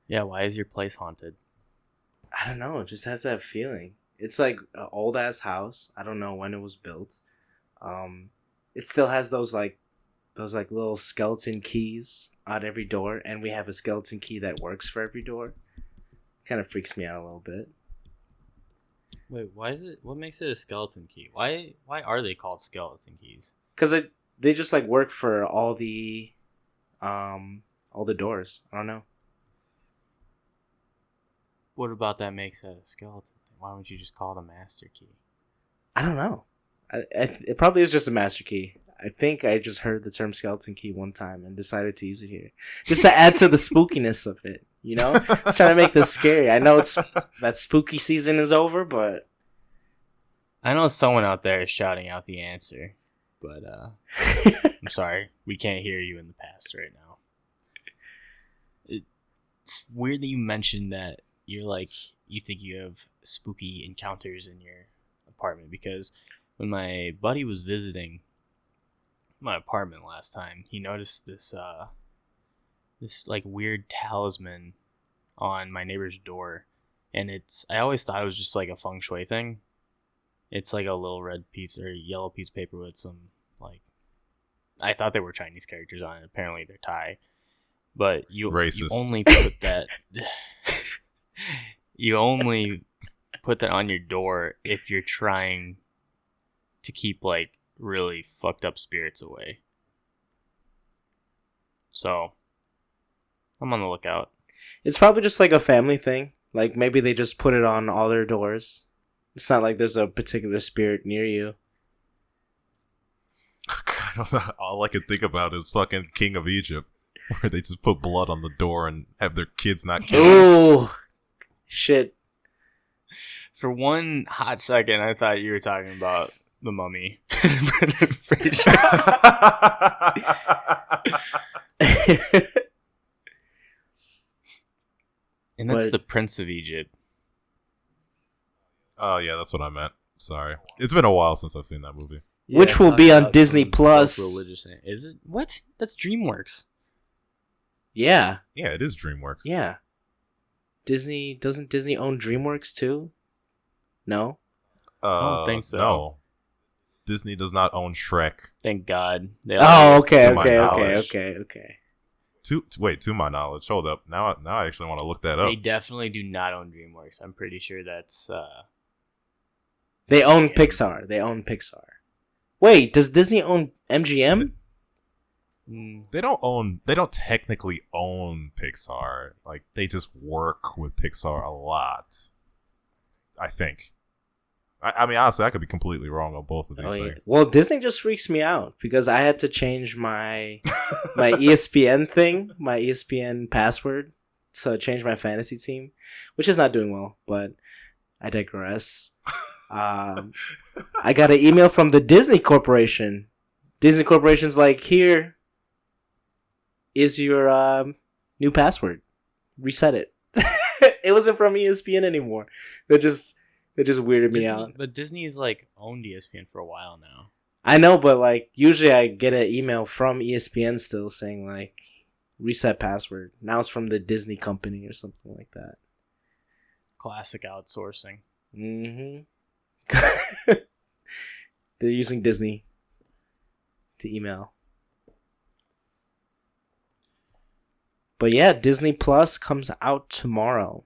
Yeah, why is your place haunted? I don't know. It just has that feeling. It's like an old ass house. I don't know when it was built. It still has those little skeleton keys on every door, and we have a skeleton key that works for every door. Kind of freaks me out a little bit. Wait, why is it? What makes it a skeleton key? Why are they called skeleton keys? Because they just like work for all the doors. I don't know. What about that makes it a skeleton thing? Why don't you just call it a master key? I don't know. It probably is just a master key. I think I just heard the term skeleton key one time and decided to use it here. Just to add to the spookiness of it, you know? It's trying to make this scary. I know that spooky season is over, but... I know someone out there is shouting out the answer, but I'm sorry. We can't hear you in the past right now. It's weird that you mentioned that you think you have spooky encounters in your apartment, because when my buddy was visiting my apartment last time, he noticed this like weird talisman on my neighbor's door, and I always thought it was just like a feng shui thing. It's like a little red piece or yellow piece of paper with some I thought they were Chinese characters on it. Apparently they're Thai, but you only put that you only put that on your door if you're trying to keep really fucked up spirits away. So I'm on the lookout. It's probably just like a family thing. Like maybe they just put it on all their doors. It's not like there's a particular spirit near you. All I can think about is fucking King of Egypt, where they just put blood on the door and have their kids not killed. Oh, shit. For one hot second, I thought you were talking about the Mummy. And that's the Prince of Egypt. Oh, yeah, that's what I meant. Sorry. It's been a while since I've seen that movie. Yeah, which will be on Disney Plus. Is it? What? That's DreamWorks. Yeah. Yeah, it is DreamWorks. Yeah. Doesn't Disney own DreamWorks too? No? I don't think so. No. Disney does not own Shrek. Thank God. Okay. To my knowledge. Hold up. Now I actually want to look that up. They definitely do not own DreamWorks. I'm pretty sure that's... They own Pixar. Wait, does Disney own MGM? They don't technically own Pixar. Like, they just work with Pixar a lot. I think. I mean, honestly, I could be completely wrong on both of these things. Well, Disney just freaks me out because I had to change my ESPN thing, my ESPN password to change my fantasy team, which is not doing well, but I digress. I got an email from the Disney Corporation. Disney Corporation's like, here is your new password. Reset it. It wasn't from ESPN anymore. They just weirded me out. But Disney's owned ESPN for a while now. I know, but usually I get an email from ESPN still saying reset password. Now it's from the Disney company or something like that. Classic outsourcing. Mm-hmm. They're using Disney to email. But yeah, Disney Plus comes out tomorrow.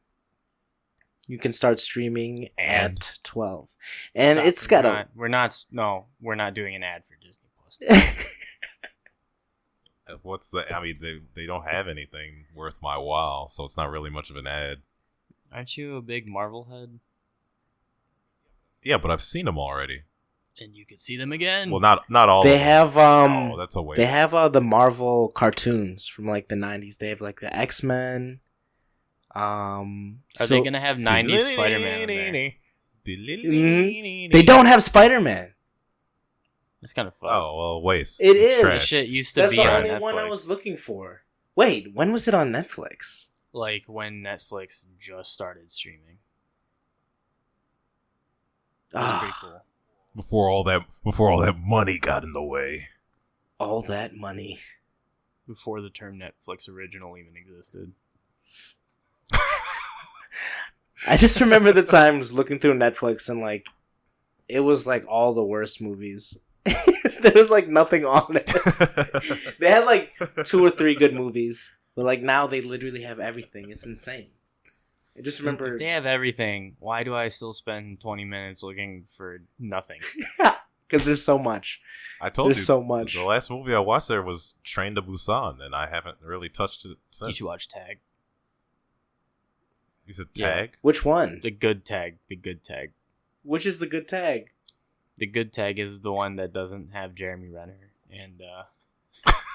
You can start streaming at 12. And it's got we're not doing an ad for Disney Plus. They don't have anything worth my while, so it's not really much of an ad. Aren't you a big Marvel head? Yeah, but I've seen them already. And you could see them again. Well, not all. They of them. have Oh, that's a waste. They have the Marvel cartoons from the 90s. They have the X-Men. Are they gonna have 90s Spider-Man in there? They don't have Spider-Man. It's kind of fun. Oh, well, waste. It is. That shit used to That's be the on only Netflix. one I was looking for. Wait, when was it on Netflix? When Netflix just started streaming. Ah, pretty cool. Before all that money got in the way. all that money. Before the term Netflix original even existed. I just remember the times looking through Netflix and like it was like all the worst movies. There was like nothing on it. They had like 2 or 3 good movies, but like now they literally have everything. It's insane. I just remember if they have everything, why do I still spend 20 minutes looking for nothing? because there's so much. I told There's you so much. The last movie I watched there was Train to Busan, and I haven't really touched it since. You should watch Tag. You said Yeah. Tag? Which one? The Good Tag. The Good Tag. Which is the good tag? The Good Tag is the one that doesn't have Jeremy Renner and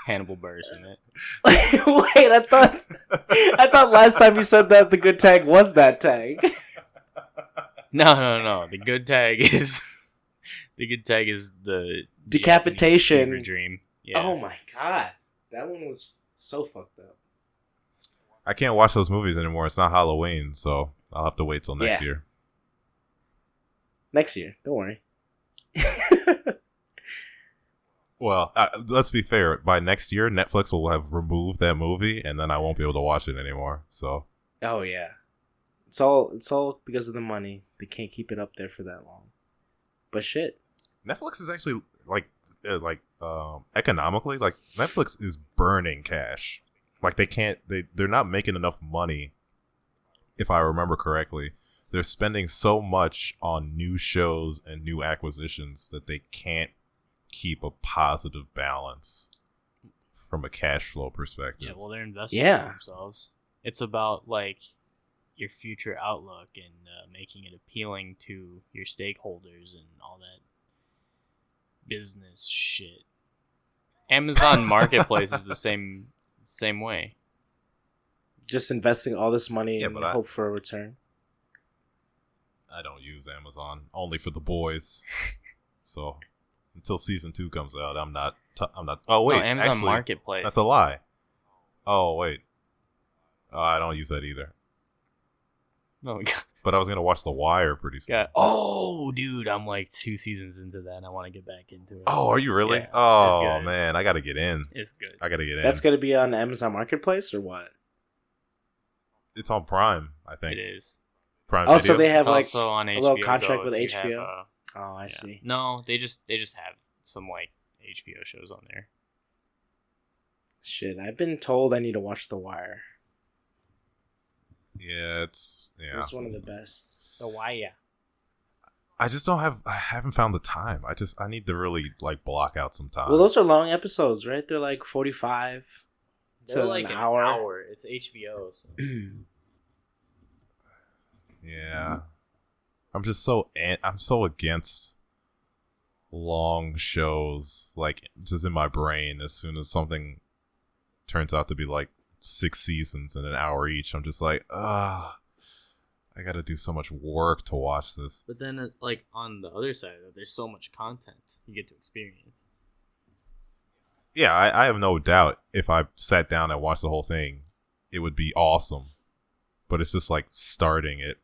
Hannibal Buress in it. Wait, I thought last time you said that the good tag was that tag. No. The Good Tag is the Decapitation. Japanese fever dream. Yeah. Oh my god, that one was so fucked up. I can't watch those movies anymore. It's not Halloween, so I'll have to wait till next year. Next year, don't worry. Well, let's be fair. By next year, Netflix will have removed that movie, and then I won't be able to watch it anymore. So, Oh yeah, it's all because of the money. They can't keep it up there for that long. But shit, Netflix is actually economically, like Netflix is burning cash. Like they're not making enough money. If I remember correctly, they're spending so much on new shows and new acquisitions that they can't keep a positive balance from a cash flow perspective. Yeah, well, they're investing in themselves. It's about like your future outlook and making it appealing to your stakeholders and all that business shit. Amazon Marketplace is the same way. just investing all this money Yeah, and but hope for a return. I don't use Amazon, only for the boys. So until season 2 comes out, I'm not. Oh wait, no, Amazon actually, Marketplace. that's a lie. Oh wait, I don't use that either. No, But I was gonna watch The Wire pretty soon. God. Oh, dude, I'm like 2 seasons into that, and I want to get back into it. Oh, are you really? Yeah, oh it's good. man, I gotta get in. It's good. I gotta get in. That's going to be on Amazon Marketplace or what? It's on Prime, I think. It is. Prime Oh, Video. so they have It's like also on a HBO little contract Go with if you HBO. have, Oh, I yeah. see. No, they just have some like HBO shows on there. Shit, I've been told I need to watch The Wire. Yeah. It's one of the best. The Wire. I just I haven't found the time. I need to really like block out some time. Well, those are long episodes, right? They're like 45 They're to like an hour. It's HBO. So. Yeah. I'm so against long shows, like just in my brain. As soon as something turns out to be like 6 seasons and an hour each, I'm just like, I gotta do so much work to watch this. But then, like on the other side of it, there's so much content you get to experience. Yeah, I have no doubt if I sat down and watched the whole thing, it would be awesome. But it's just like starting it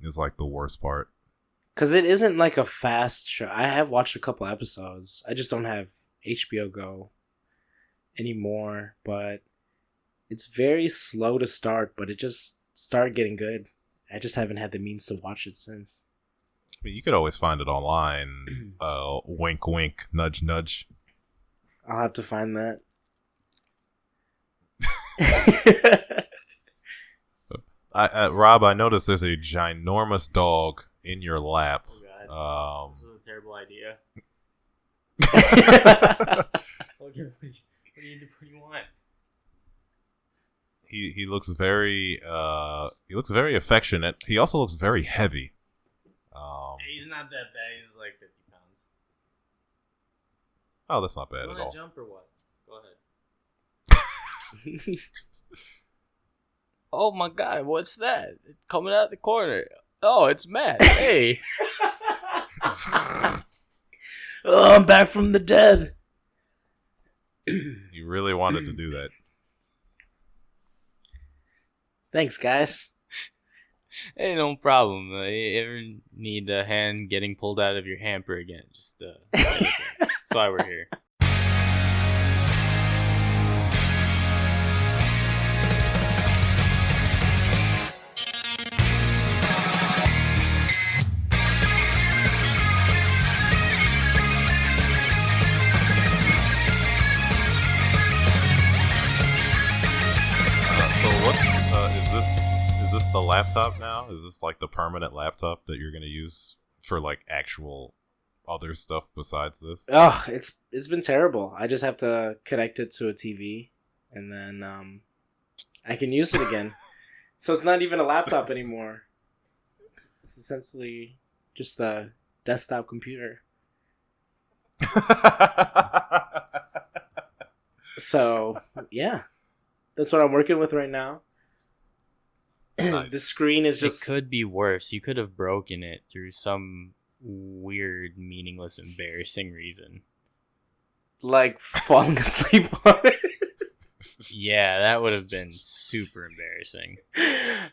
is like the worst part. Because it isn't like a fast show. I have watched a couple episodes. I just don't have HBO Go anymore. But it's very slow to start, but it just started getting good. I just haven't had the means to watch it since. I mean, you could always find it online. Wink, wink, nudge, nudge. I'll have to find that. Rob, I noticed there's a ginormous dog in your lap. Oh God. This is a terrible idea. What do you want? He looks very affectionate. He also looks very heavy. He's not that bad. He's like 50 pounds. Oh, that's not bad You at want all. to jump or what? Go ahead. Oh my God, what's that? It's coming out the corner. Oh, it's Matt. Hey. Oh, I'm back from the dead. You really wanted to do that. Thanks, guys. Hey, no problem. You ever need a hand getting pulled out of your hamper again? Just that's why we're here. this the laptop now? Is this like the permanent laptop that you're gonna use for like actual other stuff besides this? Oh, it's been terrible. I just have to connect it to a TV, and then I can use it again. So it's not even a laptop anymore. It's essentially just a desktop computer. So yeah, that's what I'm working with right now. Nice. The screen is just... It could be worse. You could have broken it through some weird, meaningless, embarrassing reason. like falling asleep on it. Yeah, that would have been super embarrassing.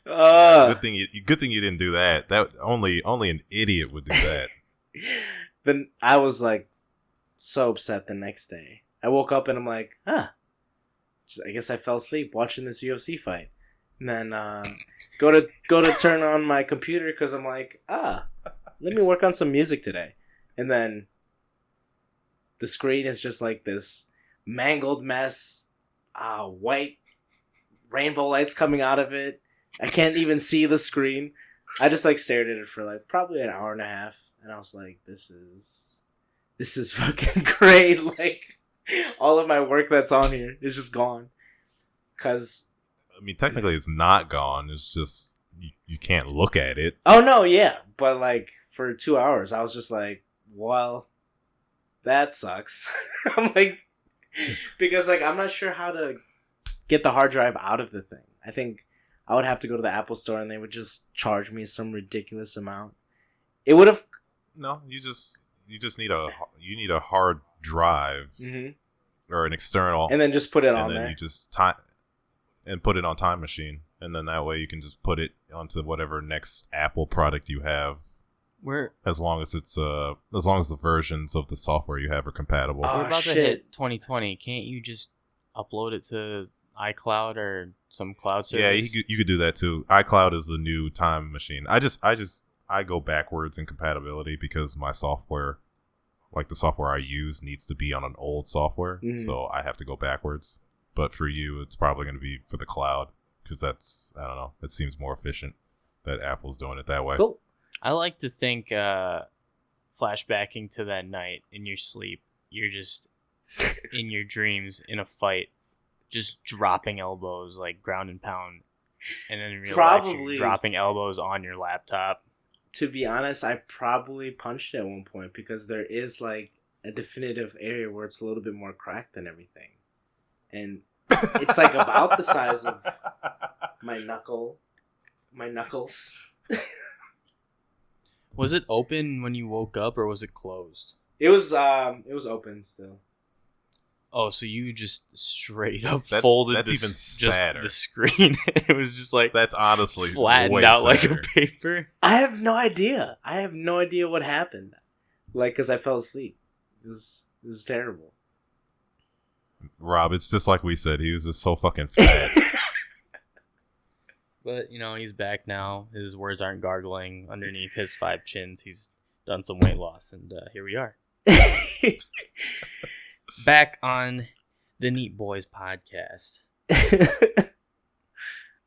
Good thing you didn't do that. That only an idiot would do that. Then I was like so upset the next day. I woke up and I'm like, I guess I fell asleep watching this UFC fight. And then go to turn on my computer because I'm like, let me work on some music today. And then the screen is just like this mangled mess. White rainbow lights coming out of it. I can't even see the screen. I just like stared at it for like probably an hour and a half, and I was like, this is fucking great. Like all of my work that's on here is just gone. Cause I mean, technically it's not gone. It's just you can't look at it. Oh no, yeah, but like for 2 hours I was just like, well, that sucks. I'm like, because like I'm not sure how to get the hard drive out of the thing. I think I would have to go to the Apple store and they would just charge me some ridiculous amount. It would have... No, you just need a hard drive or an external, and then just put it on and then there. you just and put it on Time Machine, and then that way you can just put it onto whatever next Apple product you have. As long as the versions of the software you have are compatible. We're about to hit 2020. Can't you just upload it to iCloud or some cloud service? Yeah, you could do that too. iCloud is the new Time Machine. I go backwards in compatibility because my software, like the software I use, needs to be on an old software, so I have to go backwards. But for you, it's probably going to be for the cloud because that's, I don't know, it seems more efficient that Apple's doing it that way. Cool. I like to think, flashbacking to that night in your sleep, you're just in your dreams in a fight, just dropping elbows like ground and pound, and then in real life you're dropping elbows on your laptop. To be honest, I probably punched it at one point because there is like a definitive area where it's a little bit more cracked than everything, and it's like about the size of my knuckles. Was it open when you woke up, or was it closed? It was open still. Oh, so you just straight up folded that's even sadder. The screen. It was just like that's honestly flattened way out sadder. like a paper. I have no idea. What happened. Like, because I fell asleep. It was terrible. Rob, it's just like we said. He was just so fucking fat. But, he's back now. His words aren't gargling underneath his 5 chins. He's done some weight loss, and here we are. Back on the Neat Boys podcast.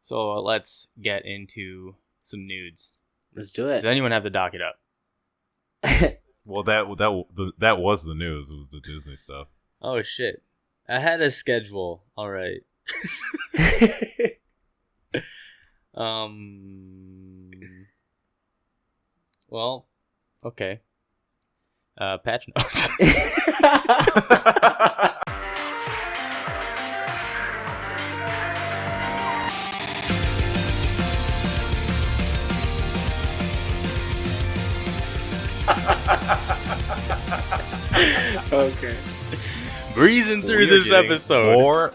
So let's get into some nudes. Let's do it. Does anyone have the docket up? Well, that was the news. It was the Disney stuff. Oh, shit. I had a schedule. All right. Well, okay. Patch notes. Okay. Breezing through this episode. More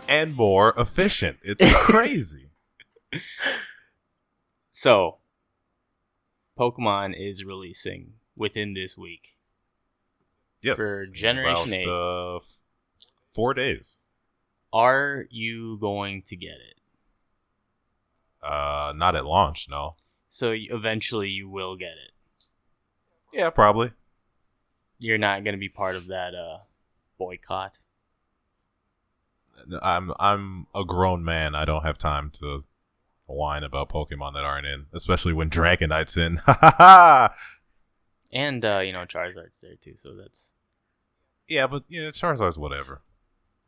and more efficient. It's crazy. So, Pokemon is releasing within this week. Yes. For Generation 8. 4 days. Are you going to get it? Not at launch, no. So eventually you will get it. Yeah, probably. You're not going to be part of that boycott. I'm a grown man. I don't have time to whine about Pokemon that aren't in, especially when Dragonite's in. Ha ha ha! And Charizard's there too, so that's But Charizard's whatever.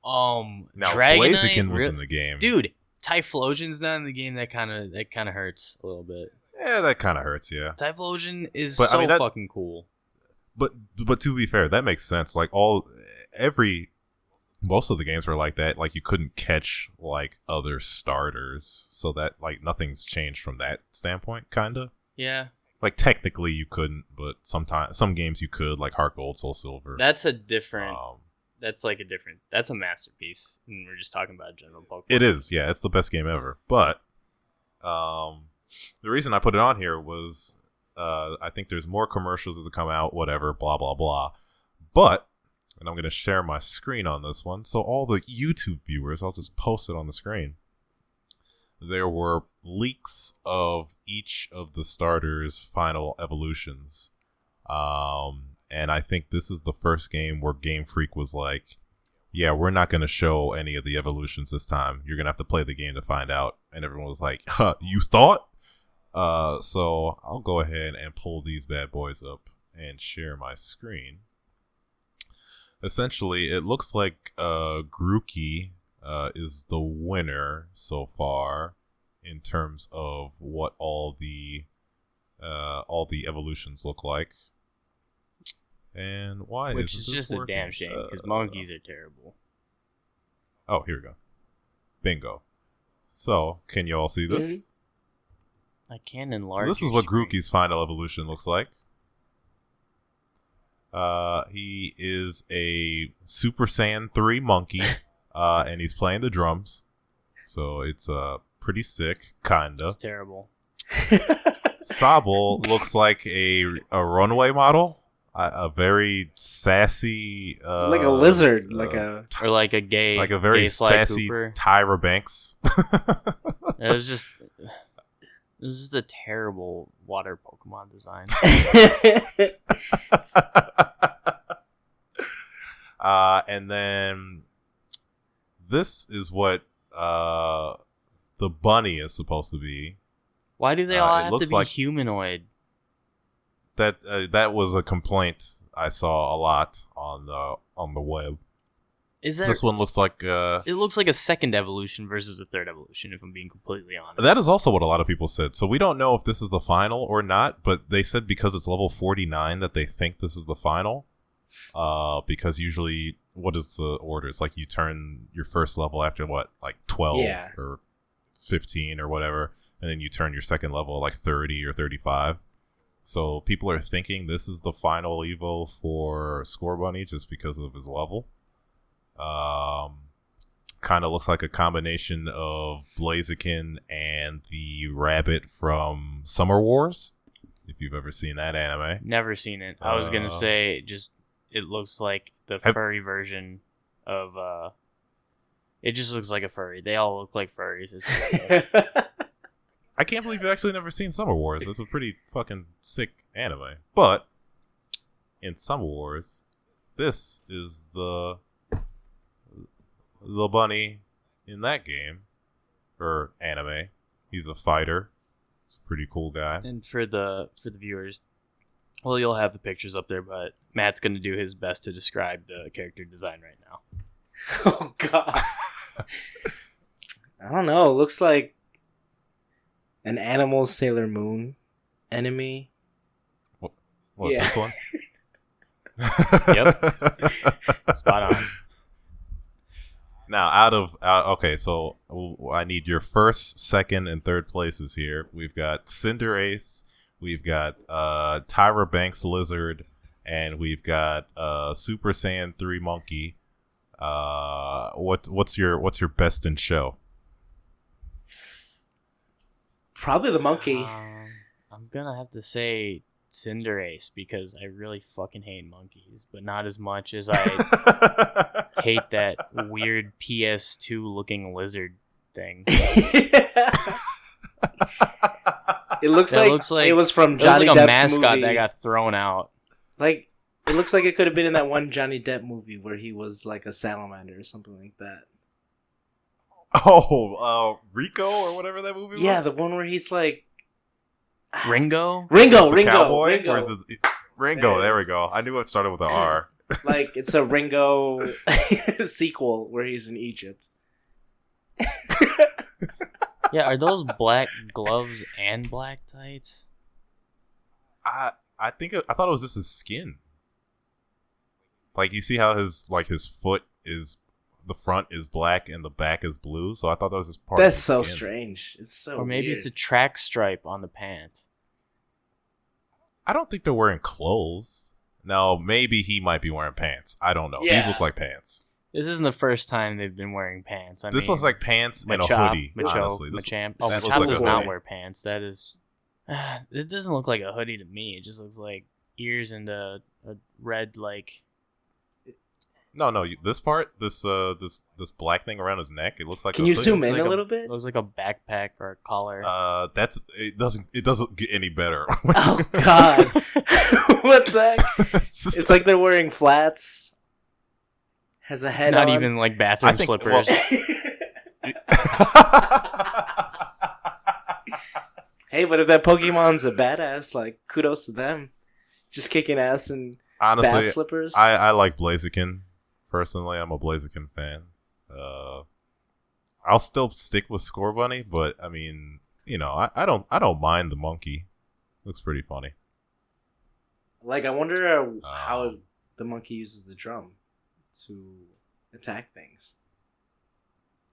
Now Dragonite, Blaziken was in the game, dude. Typhlosion's not in the game. That kind of hurts a little bit. Yeah, that kind of hurts. Yeah, Typhlosion is fucking cool. But to be fair, that makes sense. Like most of the games were like that. Like you couldn't catch like other starters, so that like nothing's changed from that standpoint. Kinda. Yeah. Like technically you couldn't, but some games you could, like Heart Gold, Soul Silver. That's a different. That's a masterpiece. And we're just talking about general Pokemon. It is, yeah. It's the best game ever. But the reason I put it on here was I think there's more commercials as they come out, whatever, blah, blah, blah. But, and I'm going to share my screen on this one. So all the YouTube viewers, I'll just post it on the screen. There were leaks of each of the starters' final evolutions. And I think this is the first game where Game Freak was like, yeah, we're not going to show any of the evolutions this time. You're going to have to play the game to find out. And everyone was like, huh, you thought? So I'll go ahead and pull these bad boys up and share my screen. Essentially, it looks like Grookey is the winner so far in terms of what all the evolutions look like. And why Which is is just working? A damn shame, because monkeys are terrible. Oh, here we go. Bingo. So, can you all see this? I can enlarge. So this is what Grookey's final evolution looks like. He is a Super Saiyan 3 monkey, and he's playing the drums. So it's pretty sick, kinda. It's terrible. Sobble looks like a runway model. A very sassy, like a lizard, or like a gay, like a very gay sassy Cooper. Tyra Banks. It was just a terrible water Pokemon design. And then this is what the bunny is supposed to be. Why do they all have to be humanoid? That was a complaint I saw a lot on the web. This one looks like it looks like a second evolution versus a third evolution, if I'm being completely honest. That is also what a lot of people said. So we don't know if this is the final or not, but they said because it's level 49 that they think this is the final. Because usually, what is the order? It's like you turn your first level after what, like 12 or 15 or whatever, and then you turn your second level at like 30 or 35. So people are thinking this is the final Evo for Scorbunny just because of his level. Kind of looks like a combination of Blaziken and the rabbit from Summer Wars, if you've ever seen that anime. Never seen it. I was gonna say it looks like the furry version of it just looks like a furry. They all look like furries. I can't believe you've actually never seen Summer Wars. It's a pretty fucking sick anime. But in Summer Wars, this is the bunny in that game or anime. He's a fighter. He's a pretty cool guy. And for the viewers, well, you'll have the pictures up there, but Matt's going to do his best to describe the character design right now. Oh God. I don't know. It looks like an animal Sailor Moon enemy. What this one? Yep. Spot on. Now, okay, so I need your first, second, and third places here. We've got Cinderace, we've got Tyra Banks Lizard, and we've got Super Saiyan 3 Monkey. What's your best in show? Probably the monkey. I'm gonna have to say Cinderace because I really fucking hate monkeys, but not as much as I hate that weird PS2 looking lizard thing. It looks like it was from Johnny Depp's a mascot movie that got thrown out. Like it looks like it could have been in that one Johnny Depp movie where he was like a salamander or something like that. Rico or whatever that movie was? Yeah, the one where he's like... Ringo? Ringo! Cowboy? Or is it... Ringo, there we go. I knew it started with an R. Like, it's a Ringo sequel where he's in Egypt. Yeah, are those black gloves and black tights? I thought it was just his skin. Like, you see how his foot is, the front is black and the back is blue, so I thought that was just part That's of his so skin. strange. It's so Or maybe weird. it's a track stripe on the pant. I don't think they're wearing clothes. No, maybe he might be wearing pants. I don't know. Yeah. These look like pants. This isn't the first time they've been wearing pants. This looks like pants and a hoodie, honestly. Machamp. This looks Machamp like does a not hoodie. wear pants. That is... it doesn't look like a hoodie to me. It just looks like ears and a red, like... No, this part, this black thing around his neck, it looks like Can a you hoodie. zoom It's in like a little bit? It looks like a backpack or a collar. It doesn't get any better. Oh, God. What the heck? It's like they're wearing flats. Has a head Not on. even like bathroom slippers. Hey, but if that Pokemon's a badass, like, kudos to them. Just kicking ass in Honestly, bat slippers. I like Blaziken. Personally, I'm a Blaziken fan. I'll still stick with Scorbunny, but I mean, I don't mind the monkey. Looks pretty funny. Like, I wonder how the monkey uses the drum to attack things.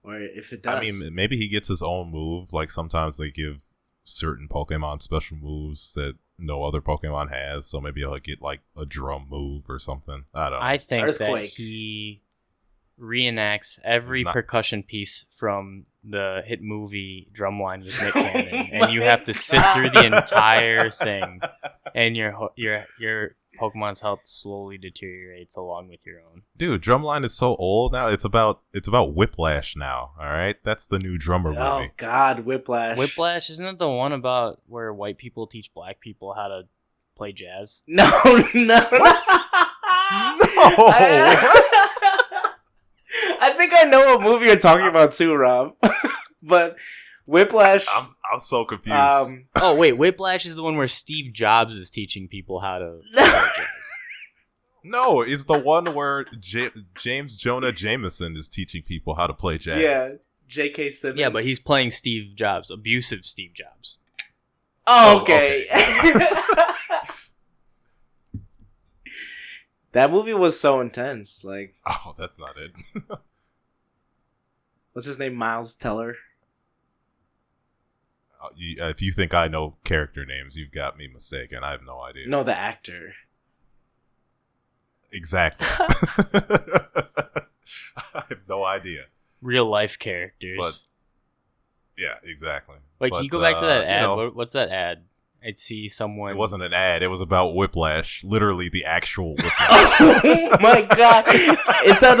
Or if it does. I mean, maybe he gets his own move. Like, sometimes they give certain Pokemon special moves that no other Pokemon has, so maybe he'll get, like, a drum move or something. I don't know. I think that Earthquake. he reenacts every percussion piece from the hit movie Drumline with Nick Cannon, and you have to sit through the entire thing, and your Pokemon's health slowly deteriorates along with your own. Dude, Drumline is so old now. It's about Whiplash now. All right, that's the new drummer movie. Oh, God, Whiplash. Whiplash, isn't it the one about where white people teach black people how to play jazz? No. I think I know what movie you're talking about too, Rob. But Whiplash. I'm so confused. Oh wait, Whiplash is the one where Steve Jobs is teaching people how to play jazz. No, it's the one where James Jonah Jameson is teaching people how to play jazz. Yeah, J.K. Simmons. Yeah, but he's playing Steve Jobs, abusive Steve Jobs. Oh, okay. That movie was so intense. Like, oh, that's not it. what's his name? Miles Teller. If you think I know character names, you've got me mistaken. I have no idea. No, the actor. Exactly. I have no idea. Real life characters. But yeah, exactly. Wait, can you go back to that ad? What's that ad? I'd see someone. It wasn't an ad. It was about Whiplash. Literally the actual Whiplash. Oh my God! Is that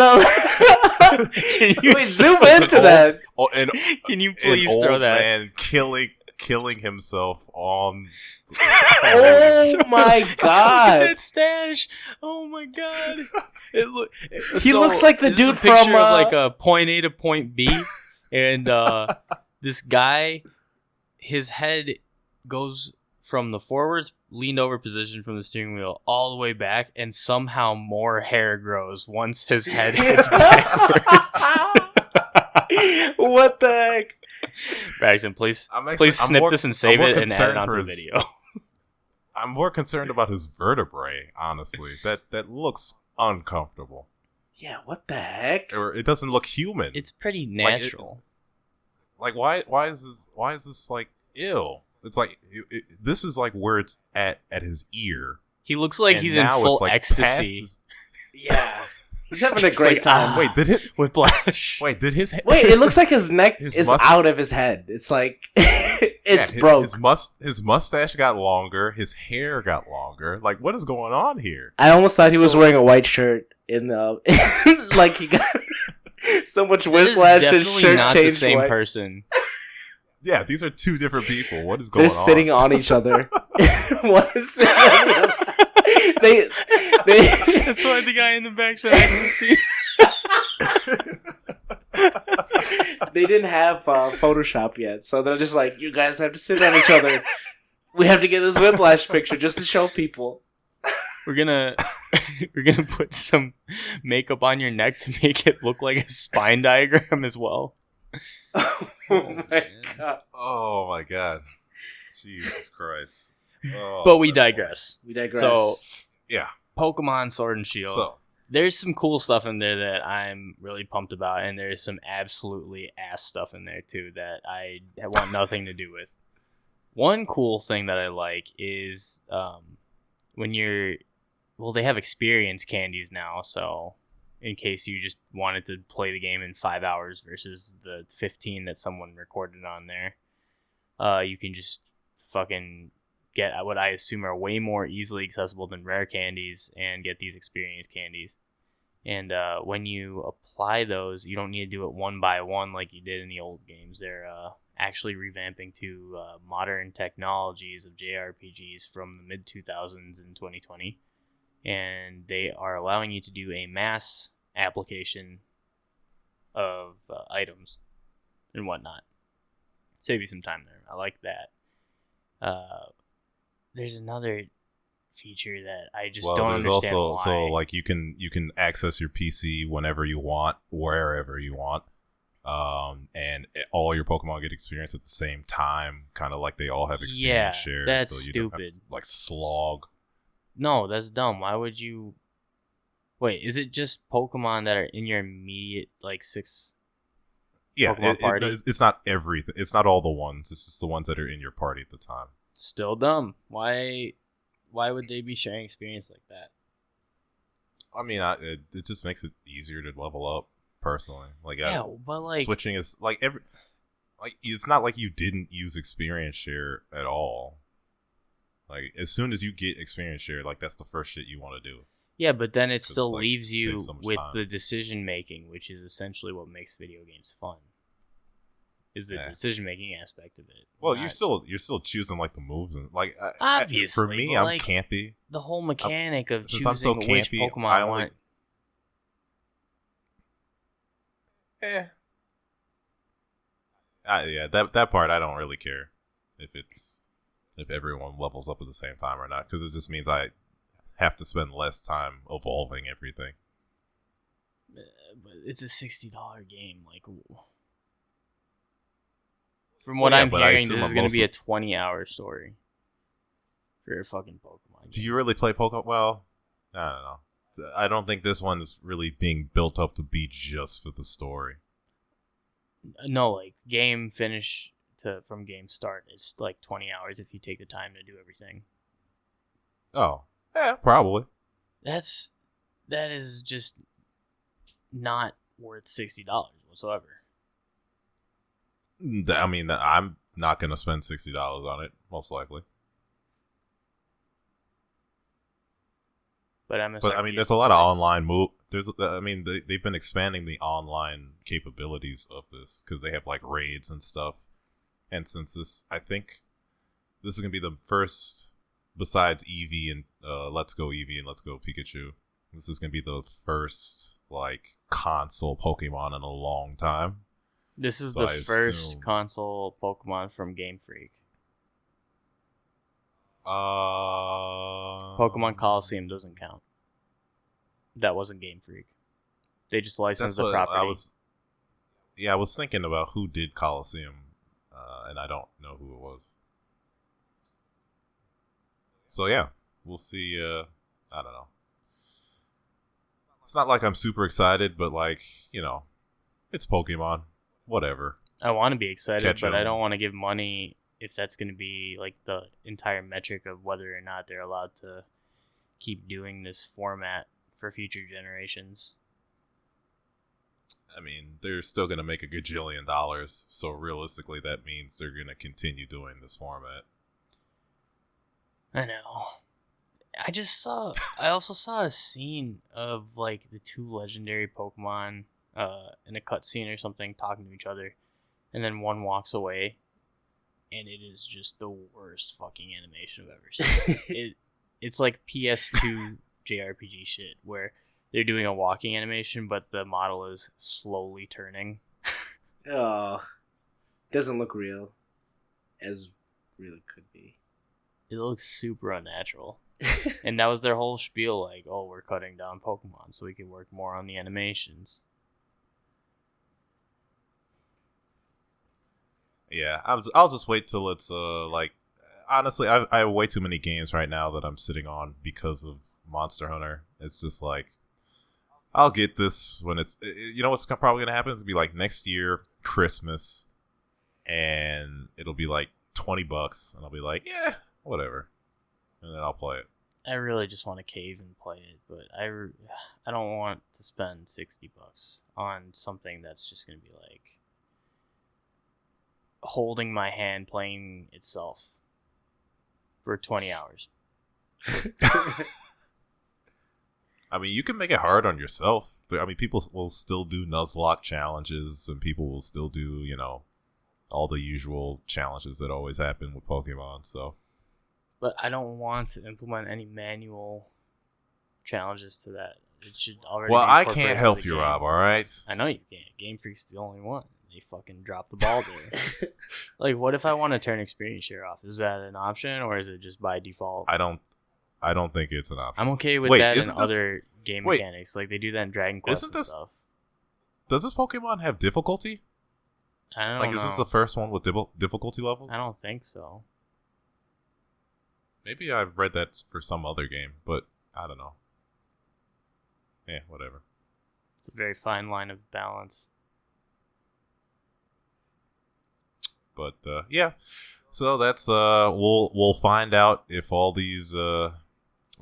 Wait, zoom into that. Can you please an throw old that? Man killing himself on. Oh my God! That stash! Oh my God! He looks like the this is dude a picture from, of like a point A to point B, and this guy, his head goes from the forwards leaned over position from the steering wheel all the way back, and somehow more hair grows once his head hits backwards. What the heck? Braxton, please snip this and save it and add it onto the video. I'm more concerned about his vertebrae, honestly. That looks uncomfortable. Yeah, what the heck? Or it doesn't look human. It's pretty natural. Like why is this like ill? It's like this is like where it's at his ear. He looks like he's in full ecstasy. Yeah. He's having a great time. Wait, did it? Whiplash. Wait, did his Wait, it looks like his neck is out of his head. It's like it's broke. His mustache got longer, his hair got longer. Like, what is going on here? I almost thought he was wearing a white shirt in the like he got so much whiplash. His shirt not changed the same white. person. Yeah, these are two different people. What is going on? They're sitting on each other. What is they That's why the guy in the back said ecstasy. they didn't have Photoshop yet, so they're just like, you guys have to sit on each other. We have to get this Whiplash picture just to show people. We're gonna put some makeup on your neck to make it look like a spine diagram as well. Oh my god. Oh my god. Jesus Christ. Oh, but we digress. So yeah, Pokemon Sword and Shield. So there's some cool stuff in there that I'm really pumped about, and there's some absolutely ass stuff in there too that I want nothing to do with. One cool thing that I like is when they have experience candies now, so in case you just wanted to play the game in 5 hours versus the 15 that someone recorded on there, you can just fucking get what I assume are way more easily accessible than rare candies and get these experience candies. And when you apply those, you don't need to do it one by one like you did in the old games. They're actually revamping to modern technologies of JRPGs from the mid-2000s in 2020. And they are allowing you to do a mass application of items and whatnot. Save you some time there. I like that. There's another feature that I just don't understand also, why. So like you can access your PC whenever you want, wherever you want, and all your Pokemon get experience at the same time, kind of like they all have experience shared. That's so you stupid. don't have to, like slog. No, that's dumb. Why would you? Wait, is it just Pokemon that are in your immediate like 6? Yeah, Pokemon party? It's not everything. It's not all the ones. It's just the ones that are in your party at the time. Still dumb. Why would they be sharing experience like that? I mean, it just makes it easier to level up. Personally, like but like switching is like it's not like you didn't use experience share at all. Like as soon as you get experience share, like that's the first shit you want to do. Yeah, but then it still like, leaves you so with time. the decision making, which is essentially what makes video games fun. Is the decision making aspect of it? Well, you're still choosing like the moves and like obviously for me, I'm like, campy. The whole mechanic of since choosing I'm so campy, which Pokemon I want. Yeah, that part I don't really care if everyone levels up at the same time or not, because it just means I have to spend less time evolving everything. But it's a $60 game. Like, from what I'm hearing, this is going to be a 20-hour story for a fucking Pokemon game. Do you really play Pokemon? Well, I don't know. I don't think this one is really being built up to be just for the story. No, like game finish from game start is like 20 hours if you take the time to do everything. Oh, yeah, probably. That is just not worth $60 whatsoever. I mean, I'm not going to spend $60 on it, most likely. But I mean, there's a lot of online they've been expanding the online capabilities of this because they have like raids and stuff. And since I think this is gonna be the first, besides Eevee and Let's Go Eevee and Let's Go Pikachu, this is gonna be the first like console Pokemon in a long time. This is the first console Pokemon from Game Freak. Pokemon Coliseum doesn't count. That wasn't Game Freak. They just licensed the property. I was thinking about who did Coliseum, and I don't know who it was. So yeah, we'll see. I don't know. It's not like I'm super excited, but like, you know, it's Pokemon. Whatever. I want to be excited, but I don't want to give money if that's going to be like the entire metric of whether or not they're allowed to keep doing this format for future generations. I mean, they're still going to make a gajillion dollars, so realistically that means they're going to continue doing this format. I know. I also saw a scene of like the 2 legendary Pokemon in a cutscene or something talking to each other, and then one walks away. And it is just the worst fucking animation I've ever seen. It's like PS2 JRPG shit, where they're doing a walking animation, but the model is slowly turning. Oh, doesn't look real, as real it could be. It looks super unnatural. And that was their whole spiel, like, oh, we're cutting down Pokemon so we can work more on the animations. Yeah, I'll just wait till it's like, honestly, I have way too many games right now that I'm sitting on because of Monster Hunter. It's just like, I'll get this when it's, you know what's probably gonna happen? It's gonna be like next year Christmas, and it'll be like $20, and I'll be like, yeah, whatever, and then I'll play it. I really just want to cave and play it, but I don't want to spend $60 on something that's just gonna be like holding my hand playing itself for 20 hours. I mean, you can make it hard on yourself. I mean, people will still do Nuzlocke challenges, and people will still do, you know, all the usual challenges that always happen with Pokemon, so. But I don't want to implement any manual challenges to that. It should already Well, be I incorporated can't help into you, the game. Rob, alright? I know you can't. Game Freak's the only one. They fucking dropped the ball there. Like, what if I want to turn experience share off? Is that an option, or is it just by default? I don't think it's an option. I'm okay with that and other game mechanics. Like, they do that in Dragon Quest and stuff. Does this Pokemon have difficulty? I don't know. Like, is this the first one with difficulty levels? I don't think so. Maybe I've read that for some other game, but I don't know. Yeah, whatever. It's a very fine line of balance. But yeah, so that's we'll find out if all these if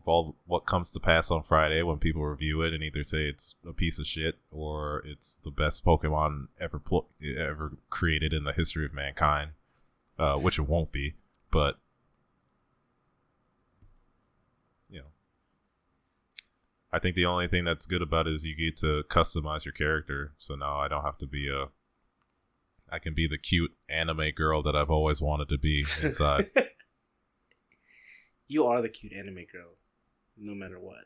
all what comes to pass on Friday when people review it and either say it's a piece of shit or it's the best Pokemon ever created in the history of mankind, which it won't be, but you know, I think the only thing that's good about it is you get to customize your character. So now I don't have to be I can be the cute anime girl that I've always wanted to be inside. You are the cute anime girl, no matter what.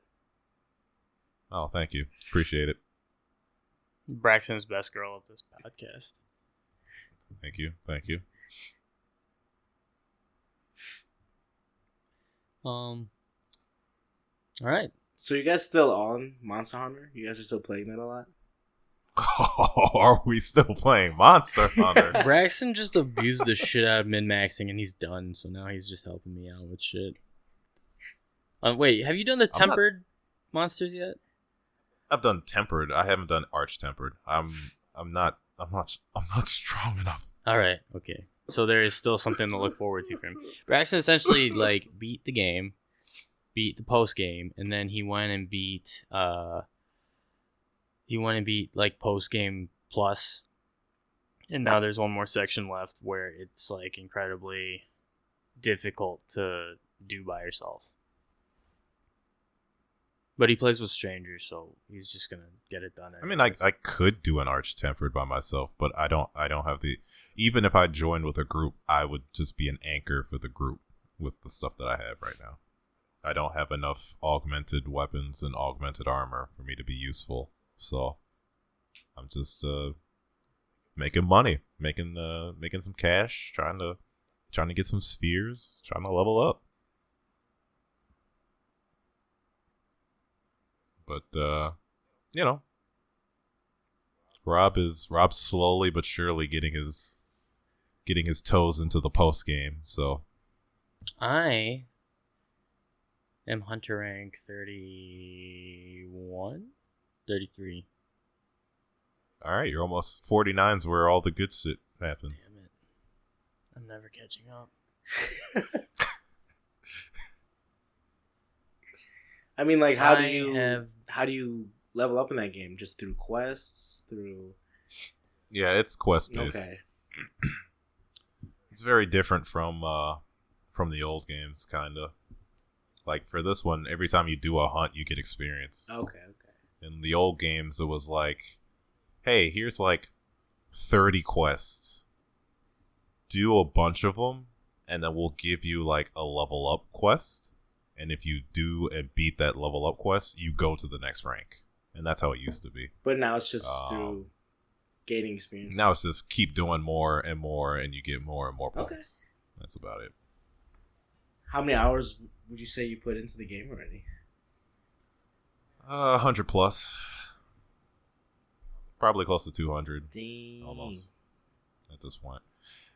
Oh, thank you. Appreciate it. Braxton's best girl of this podcast. Thank you. Thank you. All right. So you guys still on Monster Hunter? You guys are still playing that a lot? Oh, are we still playing Monster Hunter? Braxton just abused the shit out of min-maxing and he's done, so now he's just helping me out with shit. Wait, have you done the tempered monsters yet? I've done tempered. I haven't done arch tempered. I'm not strong enough. All right, okay. So there is still something to look forward to for him. Braxton essentially like beat the game, beat the post game, and then he went and beat like post game plus, and now there's one more section left where it's like incredibly difficult to do by yourself. But he plays with strangers, so he's just gonna get it done. Anyways. I mean, I could do an arch tempered by myself, but I don't have the. Even if I joined with a group, I would just be an anchor for the group with the stuff that I have right now. I don't have enough augmented weapons and augmented armor for me to be useful. So I'm just making money, making some cash, trying to get some spheres, trying to level up. But you know, Rob's slowly but surely getting his toes into the post game. So I am Hunter rank 31, 33. All right, you're almost 49's where all the good shit happens. Damn it. I'm never catching up. I mean, like, how do you level up in that game? Just through quests? Yeah, it's quest based. Okay. It's very different from the old games, kind of. Like, for this one, every time you do a hunt, you get experience. Okay. In the old games, it was like, hey, here's like 30 quests. Do a bunch of them, and then we'll give you like a level up quest. And if you do and beat that level up quest, you go to the next rank. And that's how it used to be. But now it's just through gaining experience. Now it's just keep doing more and more, and you get more and more points. Okay. That's about it. How many hours would you say you put into the game already? 100 plus. Probably close to 200. Dang. Almost. At this point.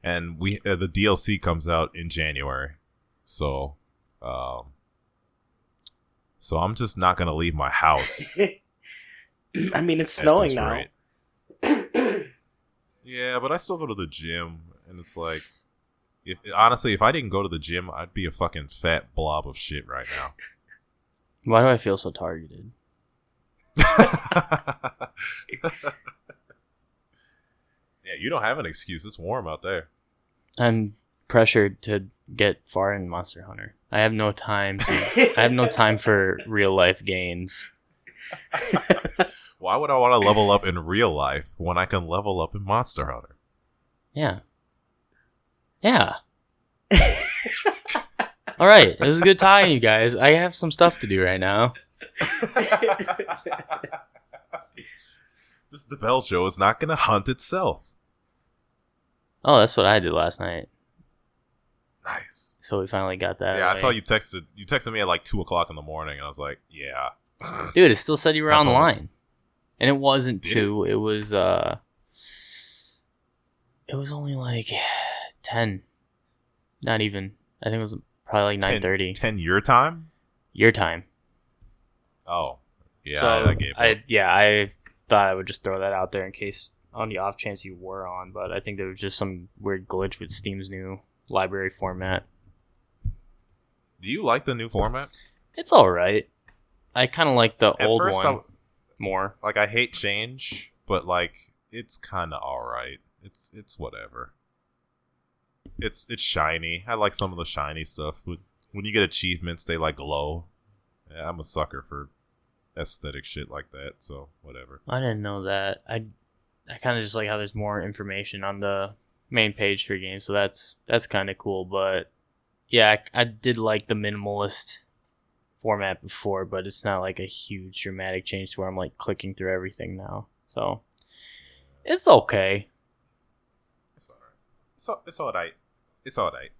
And the DLC comes out in January. So I'm just not going to leave my house. I mean, it's snowing now. Rate. Yeah, but I still go to the gym, and it's like, honestly, if I didn't go to the gym, I'd be a fucking fat blob of shit right now. Why do I feel so targeted? Yeah, you don't have an excuse. It's warm out there. I'm pressured to get far in Monster Hunter. I have no time for real life games. Why would I want to level up in real life when I can level up in Monster Hunter? Yeah. Yeah. All right. It was a good time, you guys. I have some stuff to do right now. This DeVeljo is not going to hunt itself. Oh, that's what I did last night. Nice. So we finally got that. Yeah, I saw you texted. You texted me at like 2:00 in the morning, and I was like, "Yeah." Dude, it still said you were online, and it wasn't 2. It was only like 10. Not even. I think it was probably like 9:30. 10 your time. Your time. Oh, yeah. So I gave up. I thought I would just throw that out there in case, on the off chance you were on, but I think there was just some weird glitch with Steam's new library format. Do you like the new format? It's all right. I kind of like the old one more. Like, I hate change, but like it's kind of all right. It's whatever. It's shiny. I like some of the shiny stuff. When you get achievements, they like glow. Yeah, I'm a sucker for aesthetic shit like that. So whatever. I didn't know that. I kind of just like how there's more information on the main page for games, so that's kind of cool. But yeah, I did like the minimalist format before, but it's not like a huge dramatic change to where I'm like clicking through everything now. So it's okay. It's alright. So it's alright. It's alright.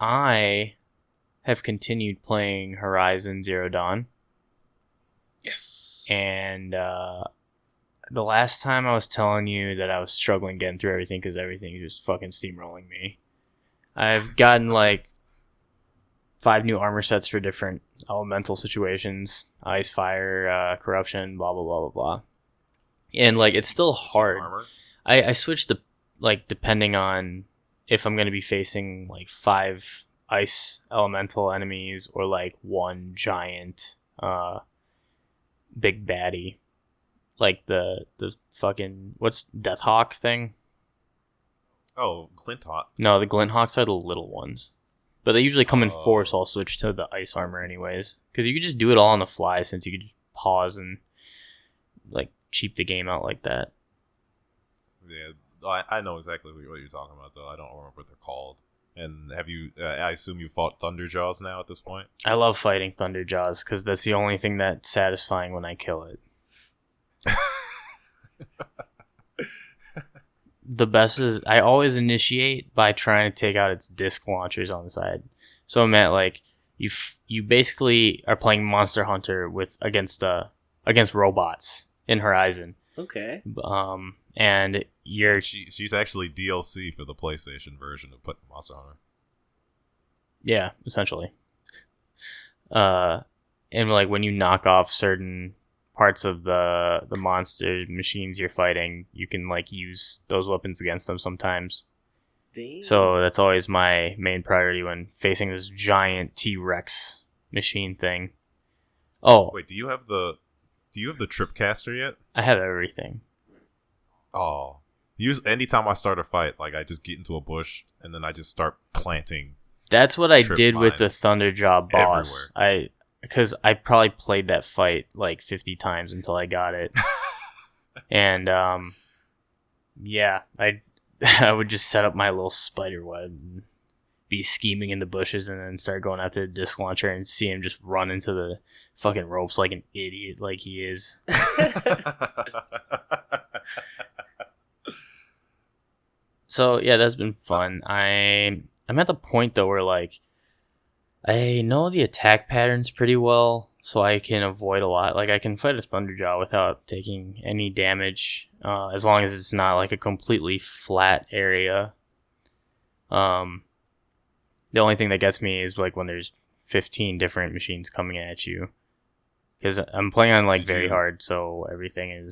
I have continued playing Horizon Zero Dawn. Yes. And the last time I was telling you that I was struggling getting through everything because everything is just fucking steamrolling me. I've gotten like 5 new armor sets for different elemental situations. Ice, fire, corruption, blah, blah, blah, blah, blah. And like, it's still hard. I switched to like, depending on if I'm going to be facing like 5 ice elemental enemies or like 1 giant big baddie. Like the fucking, what's Deathhawk thing? Oh, Glinthawk. No, the Glinthawks are the little ones. But they usually come in 4, so I'll switch to the ice armor anyways. Because you could just do it all on the fly since you could just pause and like cheap the game out like that. Yeah, I know exactly what you're talking about, though. I don't remember what they're called. And have you, I assume you fought Thunderjaws now at this point? I love fighting Thunderjaws because that's the only thing that's satisfying when I kill it. The best is I always initiate by trying to take out its disc launchers on the side. So I'm at like you basically are playing Monster Hunter against robots in Horizon. Okay. And she's actually DLC for the PlayStation version of Monster Hunter. Yeah, essentially. And like when you knock off certain parts of the monster machines you're fighting, you can like use those weapons against them sometimes. Damn. So that's always my main priority when facing this giant T-Rex machine thing. Oh wait, do you have the Tripcaster yet? I have everything. Oh, anytime I start a fight, like I just get into a bush and then I just start planting. That's what I did with the Thunderjaw boss. Everywhere. Because I probably played that fight like 50 times until I got it. And, yeah, I would just set up my little spider web and be scheming in the bushes and then start going after the disc launcher and see him just run into the fucking ropes like an idiot like he is. So yeah, that's been fun. I'm at the point though where like I know the attack patterns pretty well, so I can avoid a lot. Like I can fight a Thunderjaw without taking any damage, as long as it's not like a completely flat area. The only thing that gets me is like when there's 15 different machines coming at you, because I'm playing on like very hard, so everything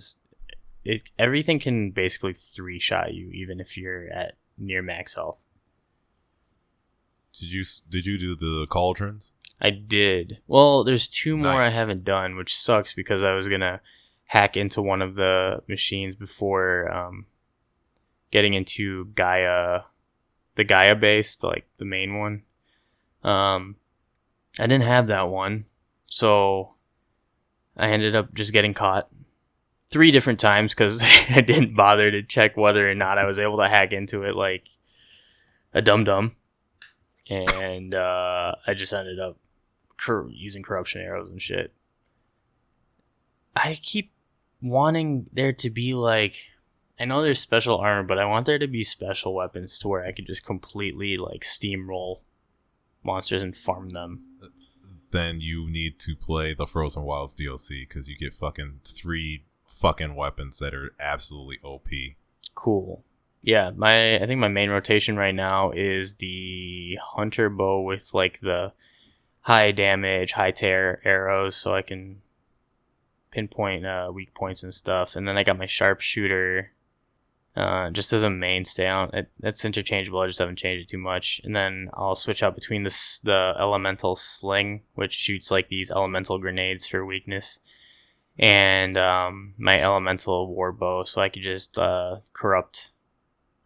can basically 3-shot you, even if you're at near max health. Did you do the cauldrons? I did. Well, there's 2 more I Nice. haven't done, which sucks because I was gonna hack into one of the machines before getting into Gaia, the Gaia base, like the main one. I didn't have that one, so I ended up just getting caught 3 different times because I didn't bother to check whether or not I was able to hack into it like a dum-dum. And I just ended up using corruption arrows and shit. I keep wanting there to be like, I know there's special armor, but I want there to be special weapons to where I could just completely like steamroll monsters and farm them. Then you need to play the Frozen Wilds DLC because you get fucking 3 fucking weapons that are absolutely OP. Cool. Yeah, I think my main rotation right now is the hunter bow with like the high damage, high tear arrows, so I can pinpoint weak points and stuff. And then I got my sharpshooter just as a mainstay. That's interchangeable. I just haven't changed it too much. And then I'll switch out between the elemental sling, which shoots like these elemental grenades for weakness, and my elemental war bow, so I could just corrupt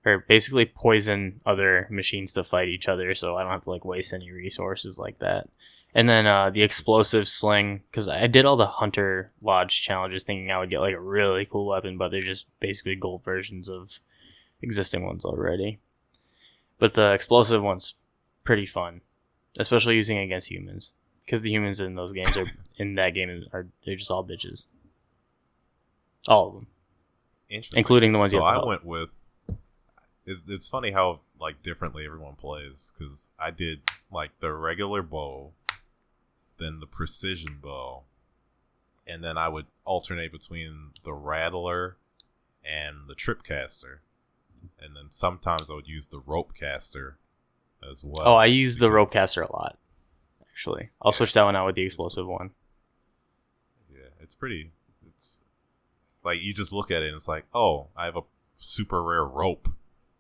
or basically poison other machines to fight each other, so I don't have to like waste any resources like that. And then the explosive sling, because I did all the Hunter Lodge challenges thinking I would get like a really cool weapon, but they're just basically gold versions of existing ones already. But the explosive one's pretty fun, especially using it against humans, because the humans in those games they're just all bitches, all of them, including the ones you have to help. I went with. It's funny how like differently everyone plays, because I did like the regular bow, then the precision bow, and then I would alternate between the rattler and the tripcaster, and then sometimes I would use the rope caster as well. Oh, I use the rope caster a lot, actually. I'll switch that one out with the explosive one. Yeah, it's like you just look at it and it's like, oh, I have a super rare rope.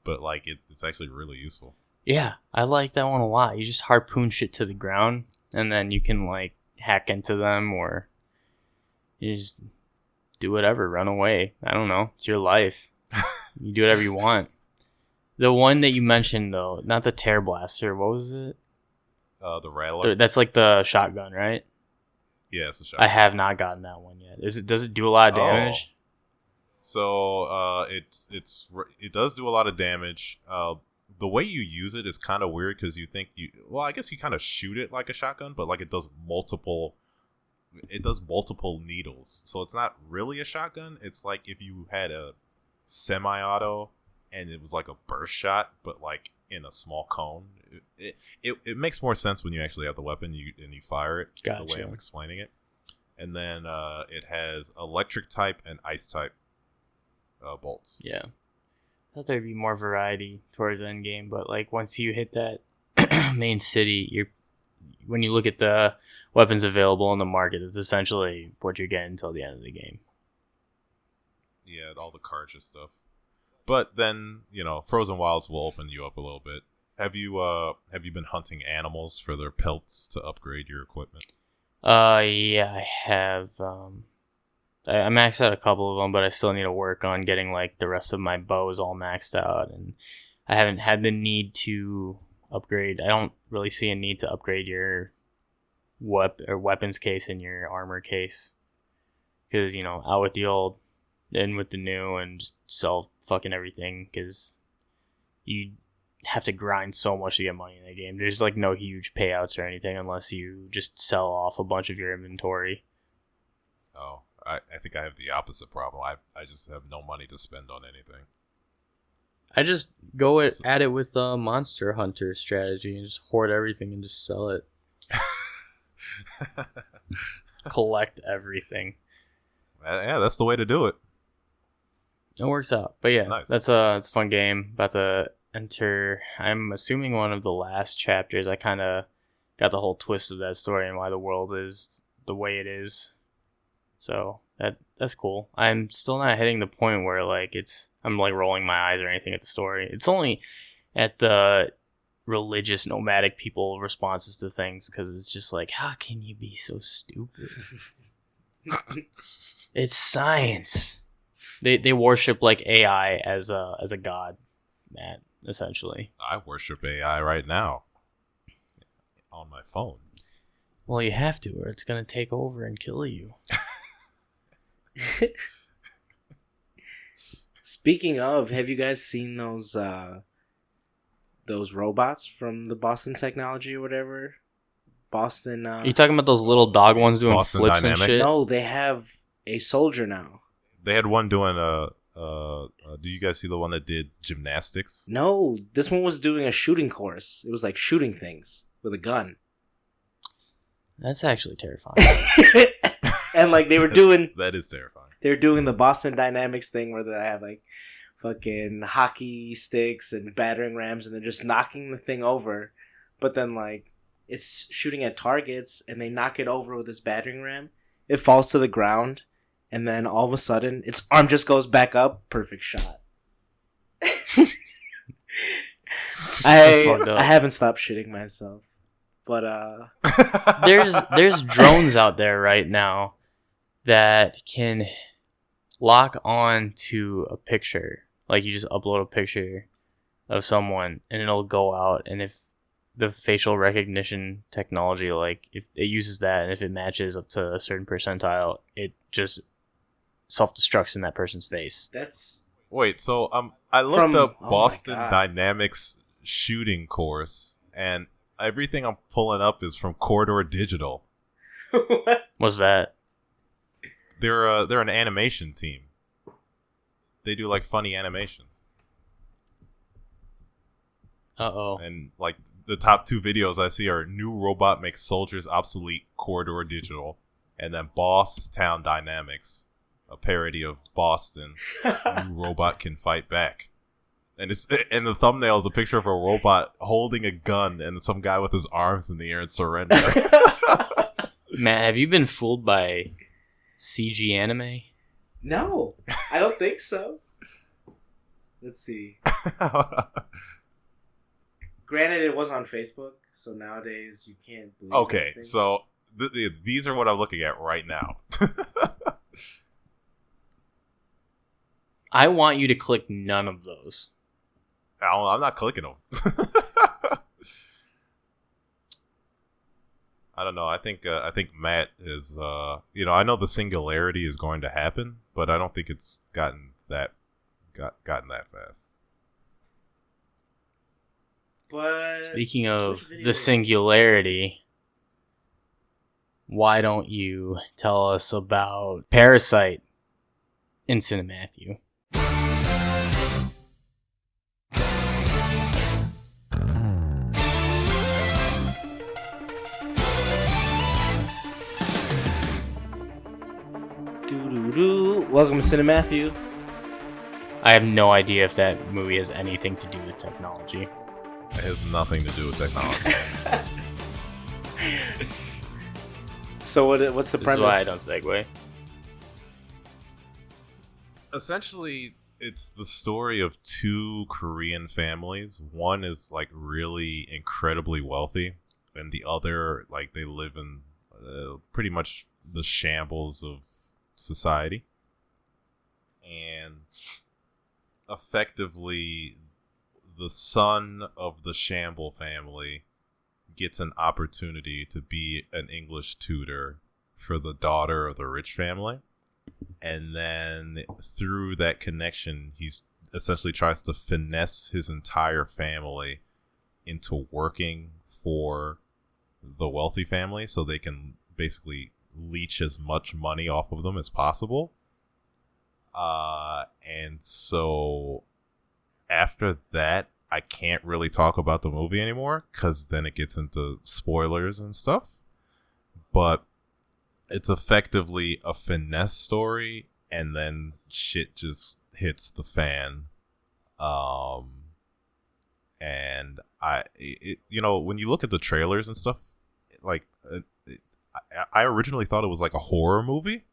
But like it's actually really useful. Yeah, I like that one a lot. You just harpoon shit to the ground, and then you can like hack into them, or you just do whatever, run away. I don't know. It's your life. You do whatever you want. The one that you mentioned though, not the tear blaster. What was it? The rattler. That's like the shotgun, right? Yeah, it's a shotgun. I have not gotten that one yet. Does it do a lot of damage? So it does do a lot of damage. The way you use it is kind of weird because you think I guess you kind of shoot it like a shotgun, but like it does multiple needles. So it's not really a shotgun. It's like if you had a semi-auto and it was like a burst shot, but like in a small cone. It makes more sense when you actually have the weapon and you fire it. Gotcha. The way I'm explaining it. And then it has electric type and ice type bolts. Yeah. I thought there'd be more variety towards the end game, but like once you hit that main city, when you look at the weapons available in the market, it's essentially what you're getting until the end of the game. Yeah, all the cartridge stuff. But then, Frozen Wilds will open you up a little bit. Have you been hunting animals for their pelts to upgrade your equipment? Yeah, I have. I maxed out a couple of them, but I still need to work on getting like the rest of my bows all maxed out, and I haven't had the need to upgrade. I don't really see a need to upgrade your weapons case and your armor case, because out with the old, in with the new, and just sell fucking everything, because you have to grind so much to get money in the game. There's like no huge payouts or anything unless you just sell off a bunch of your inventory. Oh, I think I have the opposite problem. I just have no money to spend on anything. I just go at it with a Monster Hunter strategy and just hoard everything and just sell it. Collect everything. Yeah, that's the way to do it. It works out. But yeah, Nice. it's a fun game. About to enter, I'm assuming, one of the last chapters. I kind of got the whole twist of that story and why the world is the way it is. So that's cool. I'm still not hitting the point where like I'm like rolling my eyes or anything at the story. It's only at the religious nomadic people responses to things, because it's just like, how can you be so stupid? It's science. They worship like AI as a god, Matt, essentially. I worship AI right now on my phone. Well, you have to, or it's gonna take over and kill you. Speaking of, have you guys seen those robots from the Boston Technology or whatever? Boston. Are you talking about those little dog ones doing Boston flips Dynamics? and shit? No, they have a soldier now. They had one doing do you guys see the one that did gymnastics? No, this one was doing a shooting course. It was like shooting things with a gun. That's actually terrifying. And like they were doing, That is terrifying. they're doing the Boston Dynamics thing where they have like fucking hockey sticks and battering rams, and they're just knocking the thing over. But then like it's shooting at targets, and they knock it over with this battering ram. It falls to the ground, and then all of a sudden its arm just goes back up. Perfect shot. I haven't stopped shitting myself, but there's drones out there right now that can lock on to a picture. Like you just upload a picture of someone and it'll go out, and if the facial recognition technology, like if it uses that and if it matches up to a certain percentile, it just self-destructs in that person's face. that's Wait, so I looked up oh my Boston God. Dynamics shooting course, and everything I'm pulling up is from Corridor Digital. what? What's that? They're an animation team. They do like funny animations. Uh-oh. And like the top two videos I see are New Robot Makes Soldiers Obsolete, Corridor Digital, and then Boss Town Dynamics, a parody of Boston. New Robot Can Fight Back. And it's in the thumbnail is a picture of a robot holding a gun and some guy with his arms in the air and surrender. Matt, have you been fooled by CG anime? No, I don't think so. Let's see. Granted, it was on Facebook, so nowadays you can't believe Okay, anything. so these are what I'm looking at right now. I want you to click none of those. I'm not clicking them. I don't know. I think Matt is. I know the singularity is going to happen, but I don't think it's gotten that fast. But Speaking of Which video the is it? singularity, why don't you tell us about Parasite in Cine Matthew? welcome to Cine Matthew. I have no idea if that movie has anything to do with technology. It has nothing to do with technology. So what's the This is premise? why I don't segue. Essentially, it's the story of two Korean families. One is like really incredibly wealthy, and the other, like, they live in pretty much the shambles of society. And effectively, the son of the shamble family gets an opportunity to be an English tutor for the daughter of the rich family. And then through that connection, he's essentially tries to finesse his entire family into working for the wealthy family so they can basically leech as much money off of them as possible. And so after that, I can't really talk about the movie anymore because then it gets into spoilers and stuff. But it's effectively a finesse story, and then shit just hits the fan. And when you look at the trailers and stuff, like, I originally thought it was like a horror movie.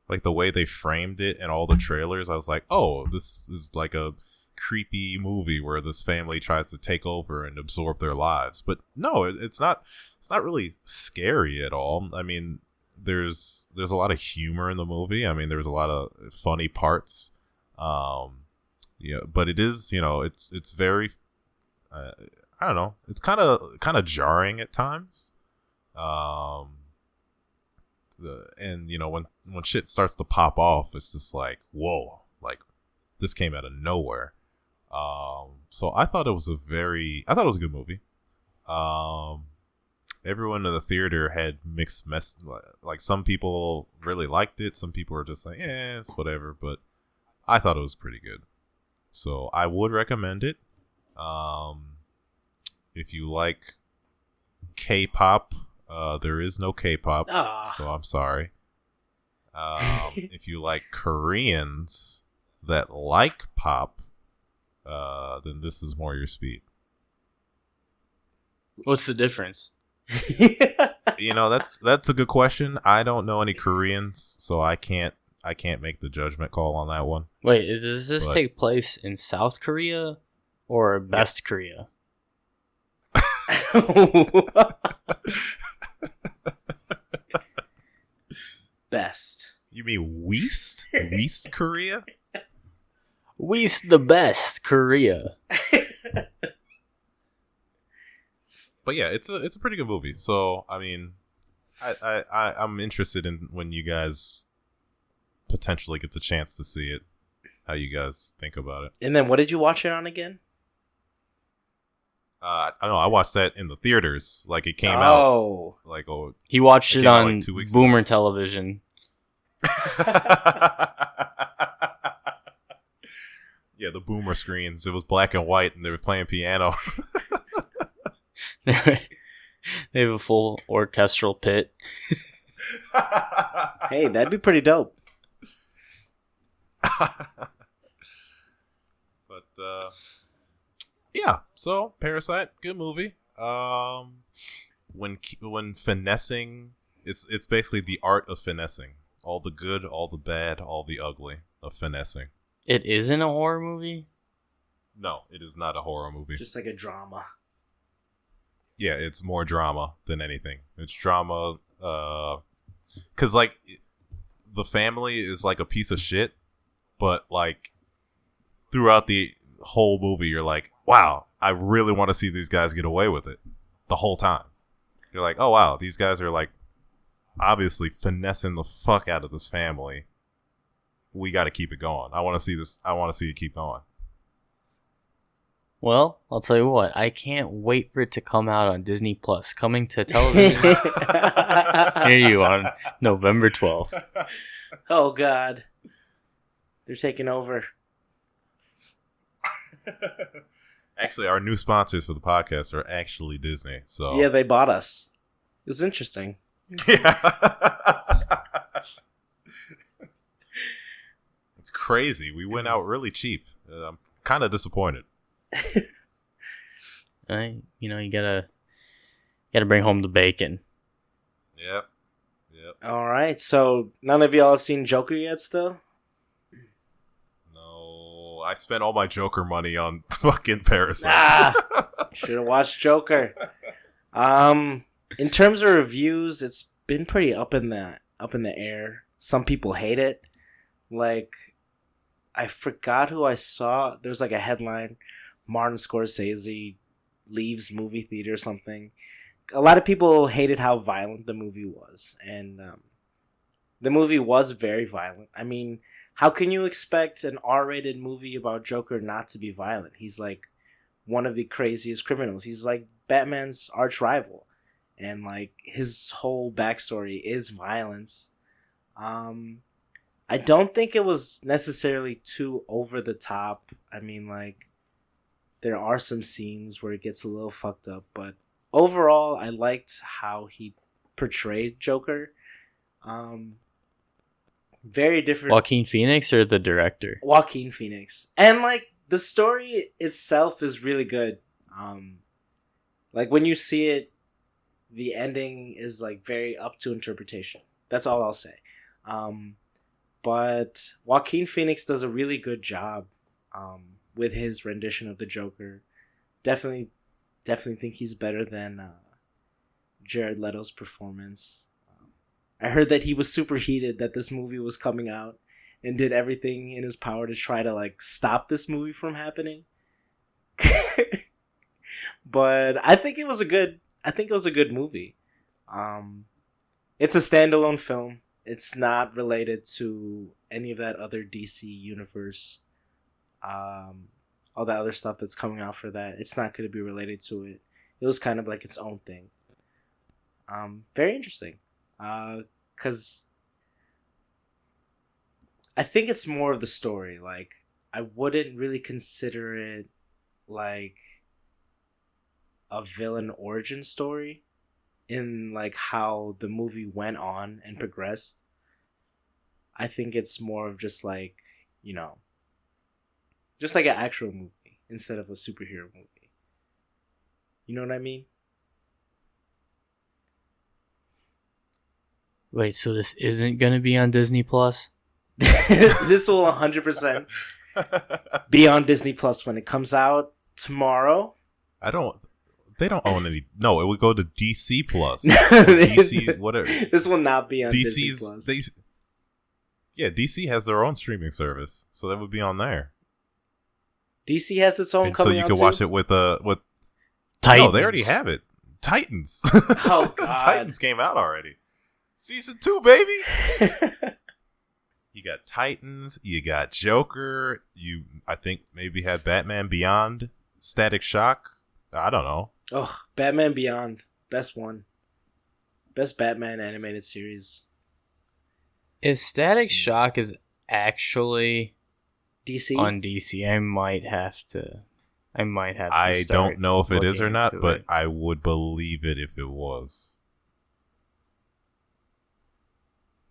Like the way they framed it and all the trailers, I was like, oh, this is like a creepy movie where this family tries to take over and absorb their lives. But no, it's not really scary at all. I mean, there's a lot of humor in the movie. I mean, there's a lot of funny parts. But it is, it's very, I don't know, it's kind of jarring at times. When shit starts to pop off, it's just like, whoa, like this came out of nowhere. So I thought it was a good movie. Everyone in the theater had mixed like some people really liked it, some people were just like, it's whatever, but I thought it was pretty good. So I would recommend it. If you like K-pop, there is no K-pop, so I'm sorry. If you like Koreans that like pop, then this is more your speed. What's the difference? That's a good question. I don't know any Koreans, so I can't make the judgment call on that one. Wait, does this take place in South Korea or Best Korea? Best. You mean West? West Korea? West the best Korea. But yeah, it's a pretty good movie. So I mean, I'm interested in when you guys potentially get the chance to see it, how you guys think about it. And then what did you watch it on again? I don't know. I watched that in the theaters. Like it came out. Like he watched it on like 2 weeks Boomer ago. Television. Yeah, the Boomer screens. It was black and white, and they were playing piano. They have a full orchestral pit. Hey, that'd be pretty dope. But yeah, so Parasite, good movie. When finessing, it's basically the art of finessing. All the good, all the bad, all the ugly of finessing. It isn't a horror movie? No, it is not a horror movie. Just like a drama. Yeah, it's more drama than anything. It's drama, because like the family is like a piece of shit, but like throughout the whole movie, you're like, wow, I really want to see these guys get away with it the whole time. You're like, oh wow, these guys are like obviously finessing the fuck out of this family. We got to keep it going. I want to see this. I want to see it keep going. Well, I'll tell you what. I can't wait for it to come out on Disney Plus, coming to television near you on November 12th. Oh God, they're taking over. Actually, our new sponsors for the podcast are actually Disney. So yeah, they bought us. It was interesting. Yeah. It's crazy. We went out really cheap. I'm kind of disappointed. You gotta bring home the bacon. Yep. All right, so none of y'all have seen Joker yet still? No, I spent all my Joker money on fucking Parasite. Should have watched Joker. In terms of reviews, it's been pretty up in the air. Some people hate it. Like, I forgot who I saw. There's like a headline: Martin Scorsese leaves movie theater or something. A lot of people hated how violent the movie was, and the movie was very violent. I mean, how can you expect an R-rated movie about Joker not to be violent? He's like one of the craziest criminals. He's like Batman's arch rival, and like his whole backstory is violence. I don't think it was necessarily too over the top. I mean, like, There are some scenes where it gets a little fucked up, but overall, I liked how he portrayed Joker. Very different. Joaquin Phoenix or the director? Joaquin Phoenix. And like the story itself is really good. Like when you see it, the ending is like very up to interpretation. That's all I'll say. But Joaquin Phoenix does a really good job with his rendition of the Joker. Definitely think he's better than Jared Leto's performance. I heard that he was super heated that this movie was coming out and did everything in his power to try to like stop this movie from happening. But I think it was a good movie. It's a standalone film. It's not related to any of that other DC universe. All that other stuff that's coming out for that. It's not going to be related to it. It was kind of like its own thing. Very interesting. Because I think it's more of the story. Like, I wouldn't really consider it like a villain origin story in like how the movie went on and progressed. I think it's more of just like, you know, just like an actual movie instead of a superhero movie. You know what I mean? Wait, so this isn't going to be on Disney Plus? This will 100% be on Disney Plus when it comes out tomorrow. They don't own any. No, it would go to DC Plus. DC, whatever. This will not be on Disney Plus. DC has their own streaming service, so that would be on there. DC has its own and coming so you out can too? watch it with Titans. No, they already have it. Titans. Oh God, Titans came out already. Season 2, baby. You got Titans. You got Joker. I think maybe had Batman Beyond, Static Shock. I don't know. Oh, Batman Beyond, best one, best Batman animated series. If Static Shock is actually DC on DC, I might have to. I don't know if it is or not, but it. I would believe it if it was.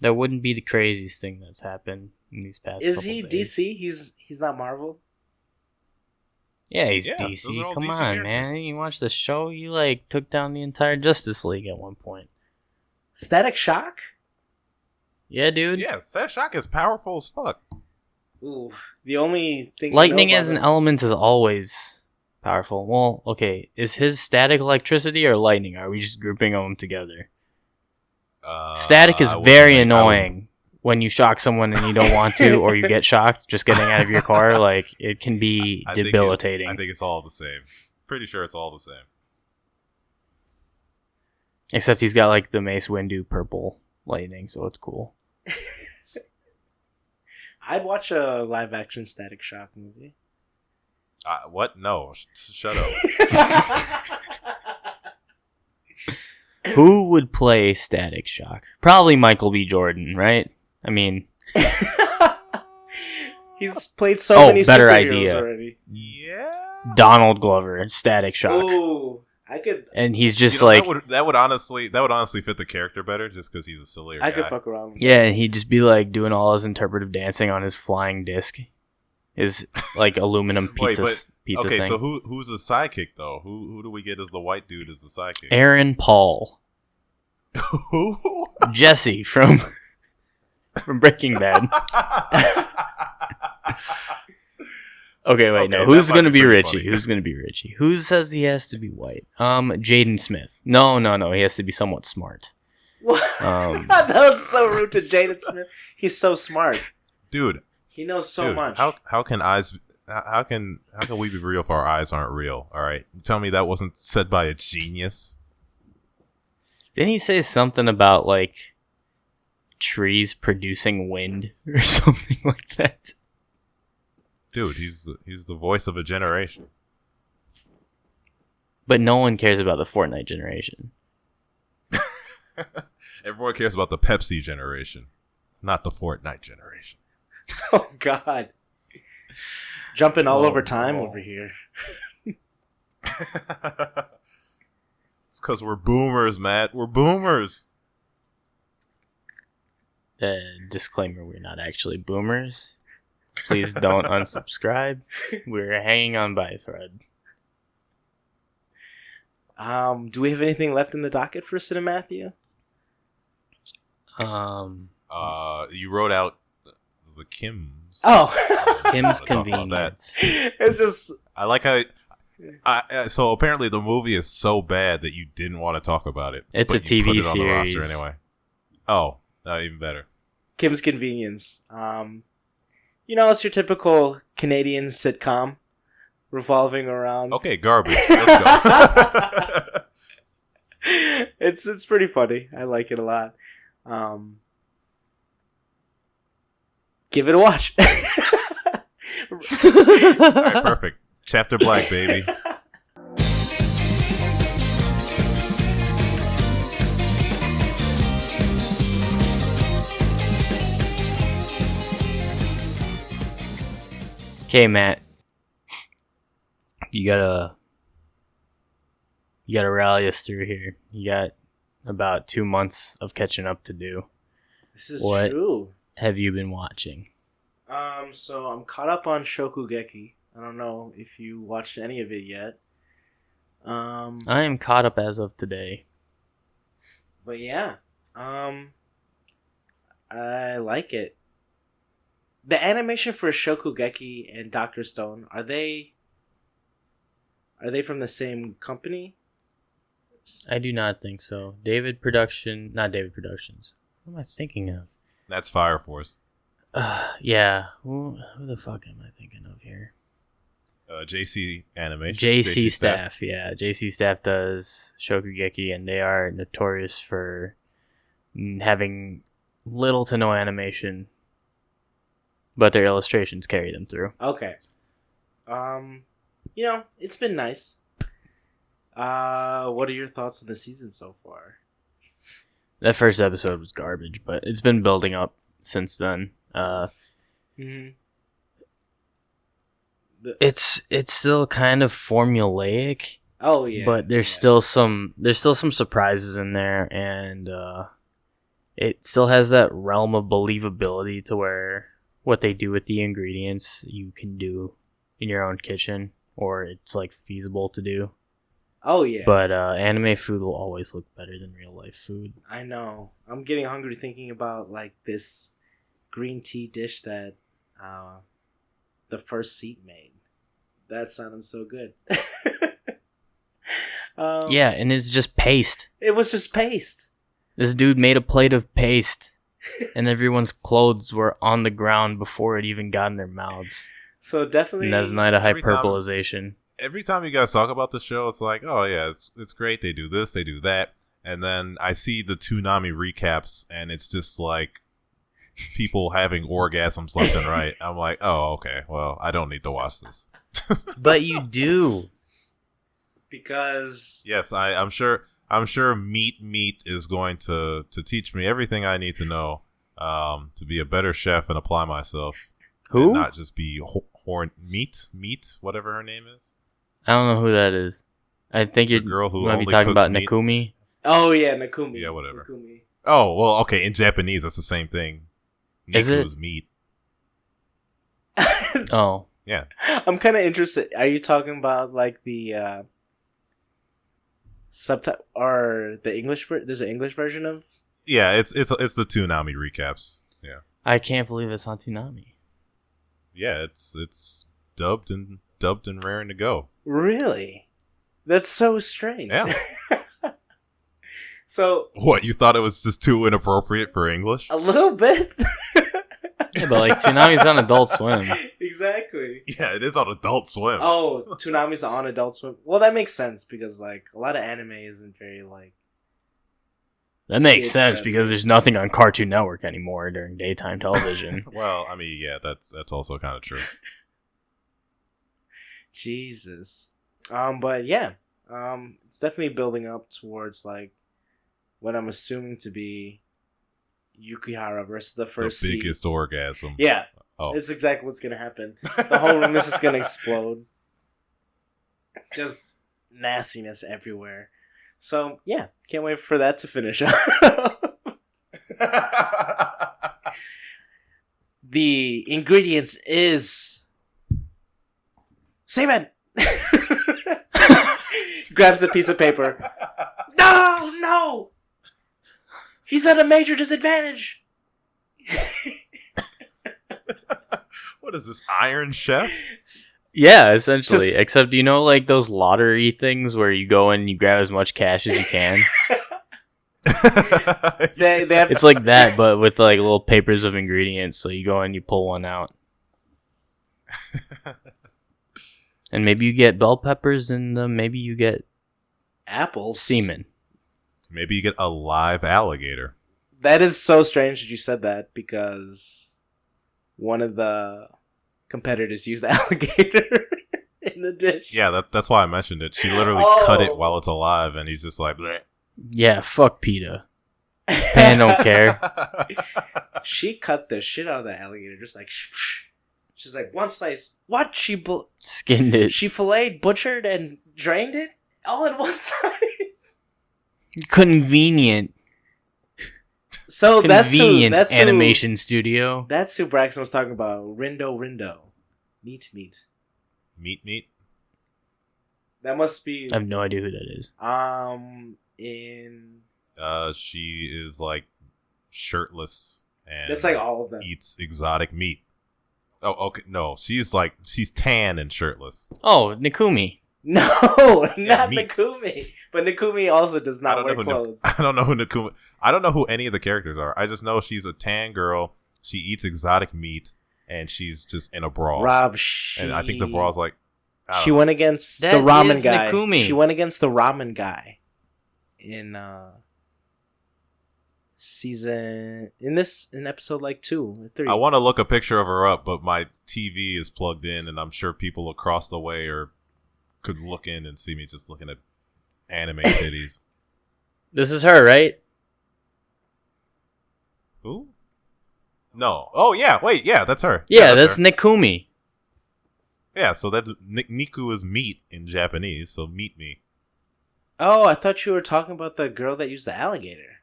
That wouldn't be the craziest thing that's happened in these past. Is couple he days. DC? He's not Marvel. Yeah, he's Yeah, DC. those are all Come DC on, characters. man. You watch the show, you like took down the entire Justice League at one point. Static Shock? Yeah, dude. Yeah, Static Shock is powerful as fuck. Ooh, the only thing Lightning I know as an about element is always powerful. Well, okay. Is his static electricity or lightning? Are we just grouping them together? Static is very annoying when you shock someone and you don't want to, or you get shocked just getting out of your car. Like, it can be debilitating. I think it's all the same. Pretty sure it's all the same. Except he's got like the Mace Windu purple lightning, so it's cool. I'd watch a live action Static Shock movie. What? No. Shut up. Who would play Static Shock? Probably Michael B. Jordan, right? I mean, he's played so many better superheroes idea. already. Yeah. Donald Glover, Static Shock. Ooh, I could. And he's just that would honestly fit the character better, just because he's a sillier I guy. could fuck around. With yeah, and he'd just be like doing all his interpretive dancing on his flying disc, his like aluminum pizza okay, thing. so who's the sidekick though? Who do we get as the white dude as the sidekick? Aaron Paul, Who? Jesse from Breaking Bad. Okay, wait, no. Okay, Who's that gonna might be be pretty Richie? funny. Who's gonna be Richie? Who says he has to be white? Jaden Smith. No. He has to be somewhat smart. What? That was so rude to Jaden Smith. He's so smart, Dude. He knows so much. How can we be real if our eyes aren't real? All right, you tell me that wasn't said by a genius. Didn't he say something about like trees producing wind or something like that? Dude, he's the voice of a generation. But no one cares about the Fortnite generation. Everyone cares about the Pepsi generation, not the Fortnite generation. Oh God, jumping all Oh, over time no. over here. It's because we're boomers, Matt. We're boomers. Disclaimer, we're not actually boomers. Please don't unsubscribe. We're hanging on by a thread. Do we have anything left in the docket for Cine Matthew? You wrote out the Kims. Oh, Kim's Convenience. It's just I like how. So apparently the movie is so bad that you didn't want to talk about it. It's but a you TV put it on the series. roster anyway. Oh, even better. Kim's Convenience. It's your typical Canadian sitcom revolving around. Okay, garbage. Let's go. It's pretty funny. I like it a lot. Give it a watch. All right, perfect. Chapter Black, baby. Okay, Matt. You gotta rally us through here. You got about 2 months of catching up to do. This is What true. have you been watching? So I'm caught up on Shokugeki. I don't know if you watched any of it yet. I am caught up as of today. But yeah, I like it. The animation for Shokugeki and Dr. Stone, are they from the same company? I do not think so. Not David Productions. What am I thinking of? That's Fire Force. Yeah. Who the fuck am I thinking of here? JC Animation. JC Staff. Yeah, JC Staff does Shokugeki, and they are notorious for having little to no animation, but their illustrations carry them through. Okay. It's been nice. What are your thoughts on the season so far? That first episode was garbage, but it's been building up since then. It's still kind of formulaic. Oh yeah. But there's still some surprises in there, and it still has that realm of believability to where what they do with the ingredients you can do in your own kitchen, or it's like feasible to do. Oh yeah. But anime food will always look better than real life food. I know. I'm getting hungry thinking about like this green tea dish that the first seat made. That sounded so good. Yeah, and it's just paste. It was just paste. This dude made a plate of paste, and everyone's clothes were on the ground before it even got in their mouths. So definitely, and that's not a hyperbolization. Every time you guys talk about the show, it's like, oh yeah, it's great. They do this, they do that, and then I see the Toonami recaps, and it's just like people having orgasms left and right. I'm like, oh okay, well I don't need to watch this. But you do, because yes, I'm sure Meat is going to teach me everything I need to know to be a better chef and apply myself. Who? And not just be Meat, whatever her name is. I don't know who that is. I think you girl who might be only talking cooks about meat. Nakumi. Oh yeah, Nakumi. Yeah, whatever. Nakumi. Oh well, okay. In Japanese, that's the same thing. Is it? Niku is meat. Oh. Yeah. I'm kind of interested. Are you talking about like the subtitle or the English? There's an English version of. Yeah, it's the Toonami recaps. Yeah. I can't believe it's on Toonami. Yeah, it's dubbed and raring to go. Really? That's so strange. Yeah. So What, you thought it was just too inappropriate for English? a little bit. Yeah, but like Toonami's on Adult Swim. Exactly. Yeah, it is on Adult Swim. Oh, Toonami's on Adult Swim. Well, that makes sense because like a lot of anime isn't very like. That makes Kid sense friendly. because there's nothing on Cartoon Network anymore during daytime television. Well, I mean, yeah, that's also kind of true. Jesus. But yeah. It's definitely building up towards like what I'm assuming to be Yukihara versus the first The seed. biggest orgasm. Yeah. Oh. It's exactly what's gonna happen. The whole room is just gonna explode. Just nastiness everywhere. So yeah, can't wait for that to finish up. The ingredients is semen. Grabs the piece of paper. No! He's at a major disadvantage. What is this, Iron Chef? Yeah, essentially. Except, you know, like those lottery things where you go and you grab as much cash as you can? they have It's like that, but with like little papers of ingredients. So you go and you pull one out. And maybe you get bell peppers and maybe you get apples. Semen. Maybe you get a live alligator. That is so strange that you said that because one of the competitors used alligator in the dish. Yeah, that's why I mentioned it. She literally cut it while it's alive, and he's just like, bleh. Yeah, fuck PETA. Pan don't care. She cut the shit out of the alligator, just like, she's like, one slice. What? Skinned it. She filleted, butchered, and drained it all in one slice. Convenient. So Convenient that's animation studio. That's who Braxton was talking about. Rindo. Meat. Meat. That must be. I have no idea who that is. She is like shirtless and that's like all of them. Eats exotic meat. Oh, okay. No, she's tan and shirtless. Oh, Nikumi. No, not meat. Nikumi. But Nikumi also does not wear clothes. I don't know who Nikumi. I don't know who any of the characters are. I just know she's a tan girl. She eats exotic meat, and she's just in a brawl. Rob, and I think the brawl's like. She went against the ramen guy. Nikumi. She went against the ramen guy in episode like 2 or 3. I want to look a picture of her up, but my TV is plugged in, and I'm sure people across the way could look in and see me just looking at anime titties. This is her, right? Who? No. Oh yeah. Wait. Yeah, that's her. Yeah, that's her. Nikumi. Yeah, so that's Niku is meat in Japanese, so meet me. Oh, I thought you were talking about the girl that used the alligator.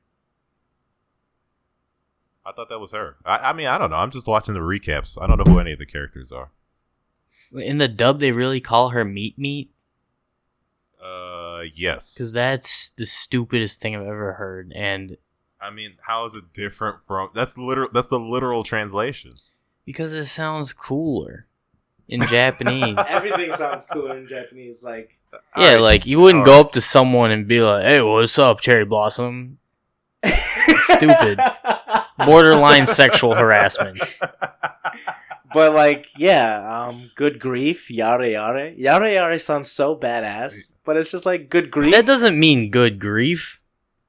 I thought that was her. I mean, I don't know. I'm just watching the recaps. I don't know who any of the characters are. In the dub, they really call her Meat? Yes. Because that's the stupidest thing I've ever heard. And I mean, how is it different from... That's the literal translation. Because it sounds cooler in Japanese. Everything sounds cooler in Japanese. Like, yeah, right. Like you wouldn't go up to someone and be like, "Hey, what's up, Cherry Blossom?" Stupid. Borderline sexual harassment. But like, yeah, good grief, yare yare. Yare yare sounds so badass, but it's just like good grief. That doesn't mean good grief,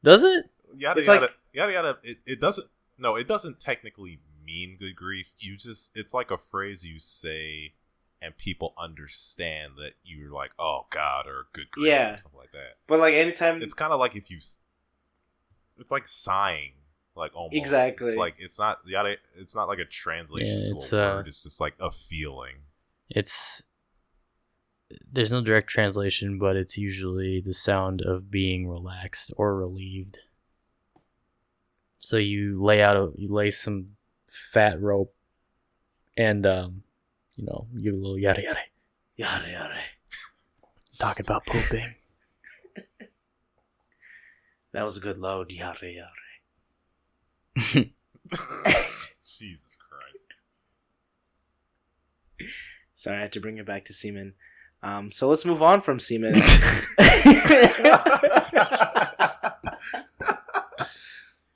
does it? Yada yada, like, yada yada. It doesn't. No, it doesn't technically mean good grief. It's like a phrase you say, and people understand that you're like, oh God, or good grief, or something like that. But like anytime, it's kind of like if you. It's like sighing. Like almost exactly. It's like it's not like a translation to a word. It's just like a feeling. There's no direct translation, but it's usually the sound of being relaxed or relieved. So you lay some fat rope, and you give a little yada yada, yada yada. Talking about pooping. That was a good load, yada yada. Jesus Christ. Sorry, I had to bring it back to semen. So let's move on from semen.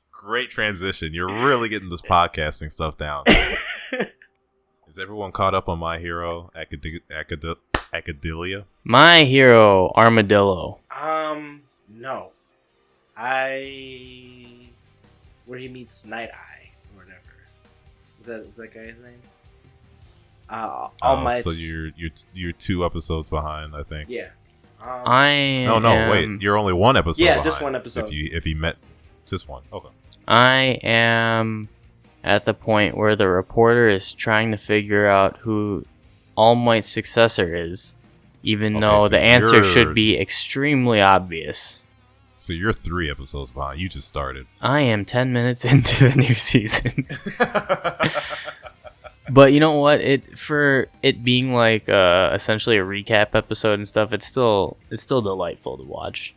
Great transition. You're really getting this podcasting stuff down. Is everyone caught up on My Hero Academia? My Hero Armadillo. No. Where he meets Night Eye or whatever. Is that guy's name? All Might. So you're 2 episodes behind, I think. Yeah. Wait. You're only 1 episode behind. Yeah, just 1 episode. If he met just 1. Okay. I am at the point where the reporter is trying to figure out who All Might's successor is, Even Okay, though so the answer you're- should be extremely obvious. So you're 3 episodes behind. You just started. I am 10 minutes into the new season. But you know what? For it being like essentially a recap episode and stuff, it's still delightful to watch.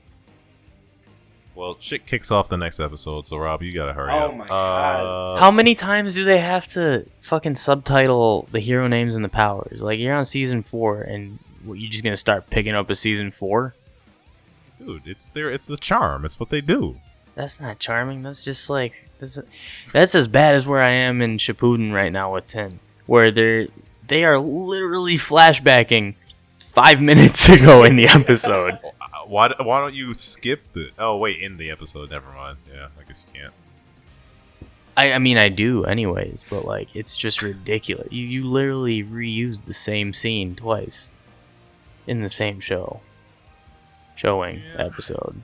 Well, shit kicks off the next episode, so Rob, you gotta hurry up. Oh my God. How many times do they have to fucking subtitle the hero names and the powers? Like, you're on season 4, and what, you just gonna start picking up a season 4? Dude, it's the charm. It's what they do. That's not charming. That's just like that's as bad as where I am in Shippuden right now with 10, where they are literally flashbacking 5 minutes ago in the episode. Why don't you skip the... Oh, wait, in the episode. Never mind. Yeah, I guess you can't. I mean, I do anyways, but like, it's just ridiculous. You literally reused the same scene twice in the same showing episode.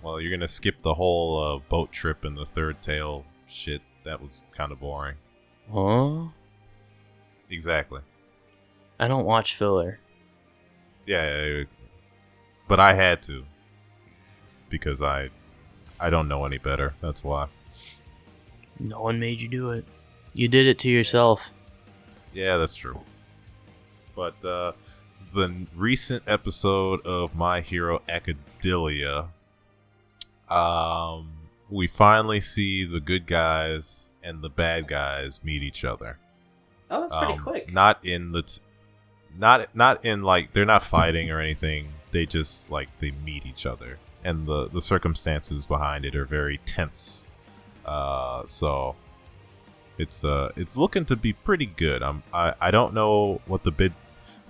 Well, you're gonna skip the whole boat trip and the third tail shit. That was kind of boring. Huh? Exactly. I don't watch filler. Yeah, but I had to. Because I don't know any better. That's why. No one made you do it. You did it to yourself. Yeah, that's true. But the recent episode of My Hero Academia, we finally see the good guys and the bad guys meet each other. Oh, that's pretty quick. Not in not in like they're not fighting or anything. They just like they meet each other, and the circumstances behind it are very tense. So it's looking to be pretty good. I don't know what the big,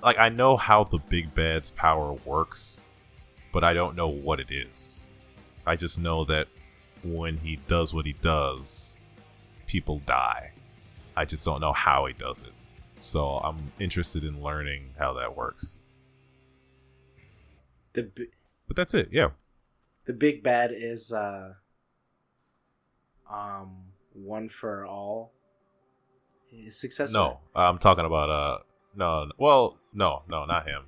like, I know how the big bad's power works, but I don't know what it is. I just know that when he does what he does, people die. I just don't know how he does it. So I'm interested in learning how that works. But that's it, yeah. The big bad is One for All. His successor. No, I'm talking about no, not him.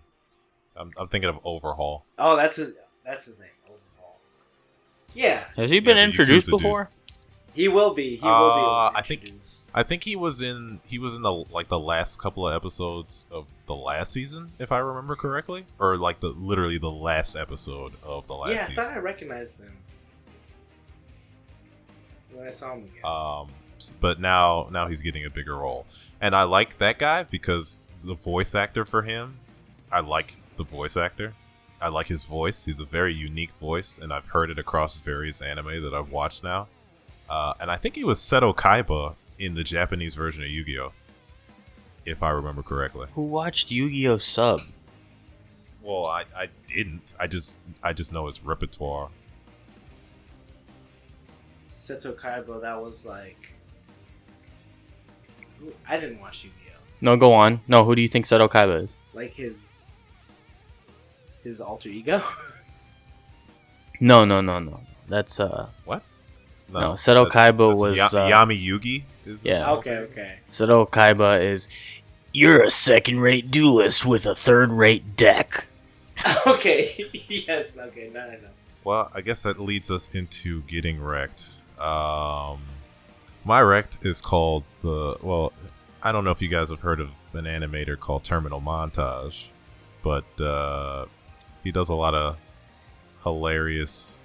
I'm thinking of Overhaul. Oh, that's his name. Overhaul. Yeah. Has he been the introduced Yakuza before? He will be. I think he was in the last couple of episodes of the last season, if I remember correctly, or like literally the last episode of the last season. Yeah, I thought I recognized him when I saw him again. But now he's getting a bigger role, and I like that guy because the voice actor for him, I like the voice actor. I like his voice. He's a very unique voice, and I've heard it across various anime that I've watched now. And I think he was Seto Kaiba in the Japanese version of Yu-Gi-Oh, if I remember correctly. Who watched Yu-Gi-Oh sub? Well, I didn't. I just know his repertoire. Seto Kaiba, that was like... I didn't watch Yu-Gi-Oh. No, go on. No, who do you think Seto Kaiba is? Like his alter ego? No. That's What? No, Seto Kaiba was Yami Yugi. Yeah. Okay. Seto Kaiba is, you're a second-rate duelist with a third-rate deck. Okay. Yes. Okay. No. Well, I guess that leads us into getting wrecked. My wrecked is called I don't know if you guys have heard of an animator called Terminal Montage, but he does a lot of hilarious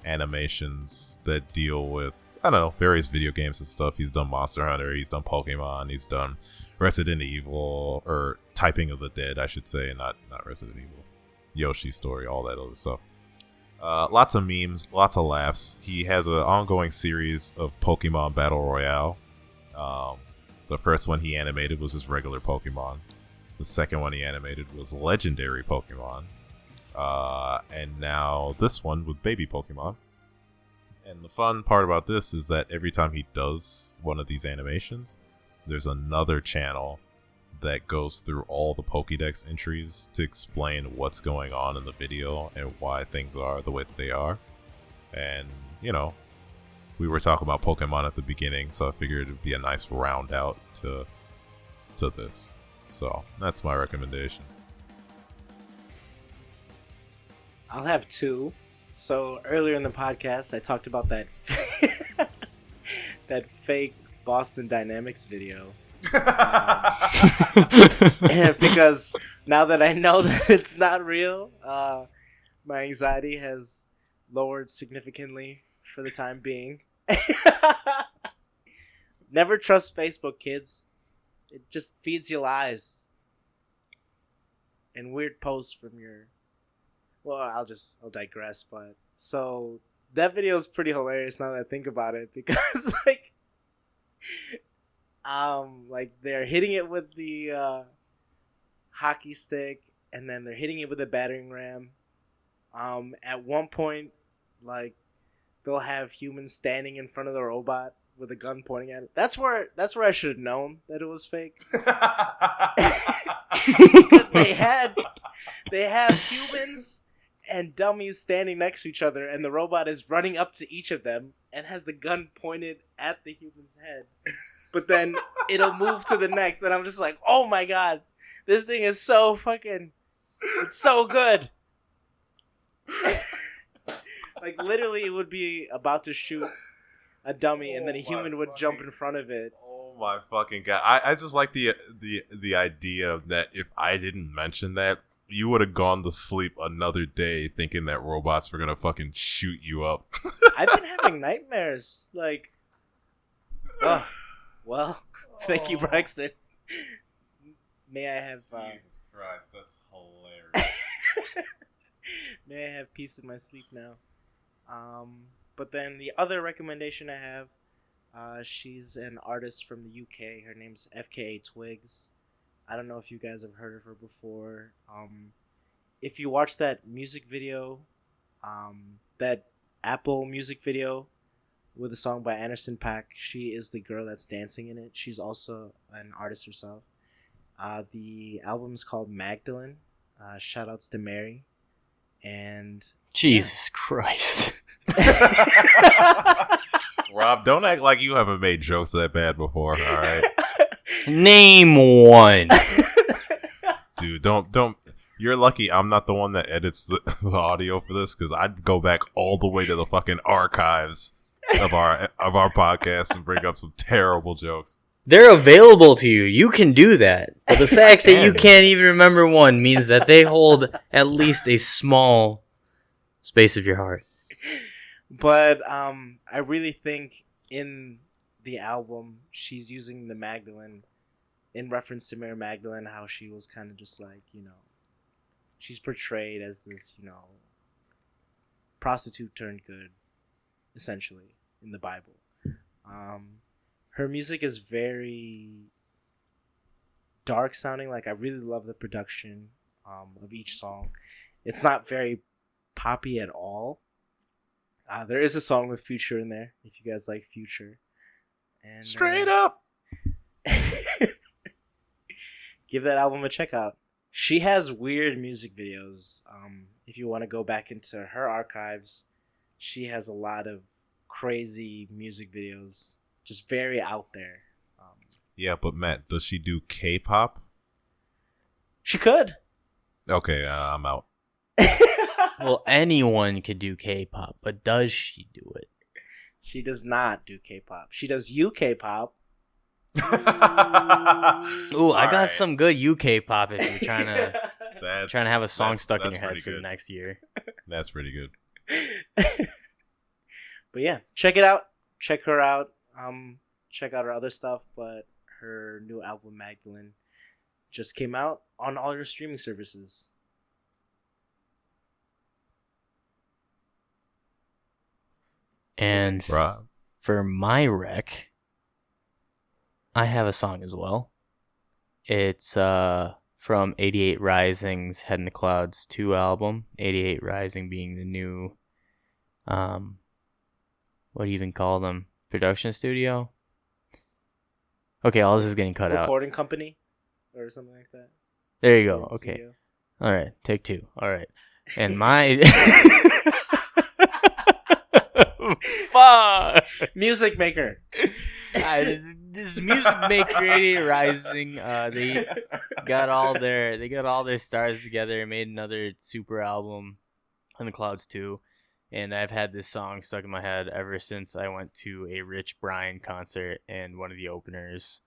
animations that deal with, I don't know, various video games and stuff. He's done Monster Hunter, he's done Pokemon, he's done Resident Evil, or Typing of the Dead, I should say, not Resident Evil. Yoshi's Story, all that other stuff. Lots of memes, lots of laughs. He has an ongoing series of Pokemon Battle Royale. The first one he animated was his regular Pokemon. The second one he animated was Legendary Pokemon. And now this one with Baby Pokemon. And the fun part about this is that every time he does one of these animations, there's another channel that goes through all the Pokédex entries to explain what's going on in the video and why things are the way that they are. And, you know, we were talking about Pokemon at the beginning, so I figured it'd be a nice round out to this. So, that's my recommendation. I'll have two. So earlier in the podcast, I talked about that that fake Boston Dynamics video. Because now that I know that it's not real, my anxiety has lowered significantly for the time being. Never trust Facebook, kids. It just feeds you lies and weird posts from your... Well, I'll digress, but... So, that video is pretty hilarious now that I think about it, because, they're hitting it with the hockey stick, and then they're hitting it with a battering ram. At one point, they'll have humans standing in front of the robot with a gun pointing at it. That's where I should have known that it was fake. Because they have humans and dummies standing next to each other, and the robot is running up to each of them and has the gun pointed at the human's head. But then it'll move to the next, and I'm just like, oh my god, this thing is so fucking... It's so good! Literally, it would be about to shoot a dummy, and then a human would jump in front of it. Oh my fucking god! I just like the idea that if I didn't mention that, you would have gone to sleep another day thinking that robots were gonna fucking shoot you up. I've been having nightmares. Thank you, Braxton. May I have... Jesus Christ, that's hilarious. May I have peace in my sleep now. But then the other recommendation I have, she's an artist from the UK. Her name's FKA Twigs. I don't know if you guys have heard of her before. If you watch that music video, that Apple music video with a song by Anderson .Paak, she is the girl that's dancing in it. She's also an artist herself. The album is called Magdalene. Shoutouts to Mary. And Jesus Christ. Rob, don't act like you haven't made jokes that bad before, alright? Name one. Dude, don't. You're lucky I'm not the one that edits the audio for this, because I'd go back all the way to the fucking archives of our podcast and bring up some terrible jokes. They're available to you. You can do that. But the fact that you can't even remember one means that they hold at least a small space of your heart. But I really think in the album, she's using the Magdalene in reference to Mary Magdalene, how she was kind of just she's portrayed as this, prostitute turned good, essentially, in the Bible. Her music is very dark sounding. I really love the production of each song. It's not very poppy at all. There is a song with Future in there, if you guys like Future. And straight up! Give that album a check out. She has weird music videos. If you want to go back into her archives, she has a lot of crazy music videos. Just very out there. Yeah, but Matt, does she do K-pop? She could. Okay, I'm out. Well, anyone could do K-pop, but does she do it? She does not do K-pop. She does UK pop. Ooh, I got some good UK pop if you're trying to have a song stuck in your head for the next year. That's pretty good. But yeah, check it out. Check her out. Check out her other stuff, but her new album Magdalene just came out on all your streaming services. And for my rec, I have a song as well. It's from 88 Rising's Head in the Clouds 2 album. 88 Rising being the new, what do you even call them? Production studio? Okay, all this is getting cut out. Recording company? Or something like that. There you go. Okay. Studio. All right. Take 2. All right. And my... Fuck! Music Maker. This Music Maker 88 Rising, they got all their stars together and made another super album. in the clouds too. And I've had this song stuck in my head ever since I went to a Rich Brian concert, and one of the openers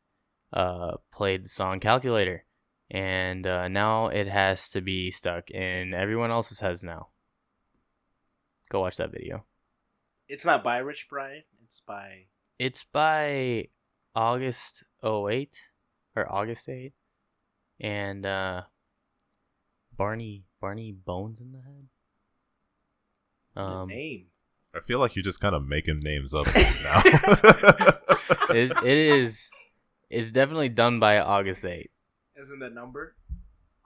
played the song Calculator. And now it has to be stuck in everyone else's heads now. Go watch that video. It's not by Rich Brian. It's by August 08 or August 8. And Barney Bones in the head. Name. I feel like you're just kind of making names up now. It is. It's definitely done by August 8. Isn't the number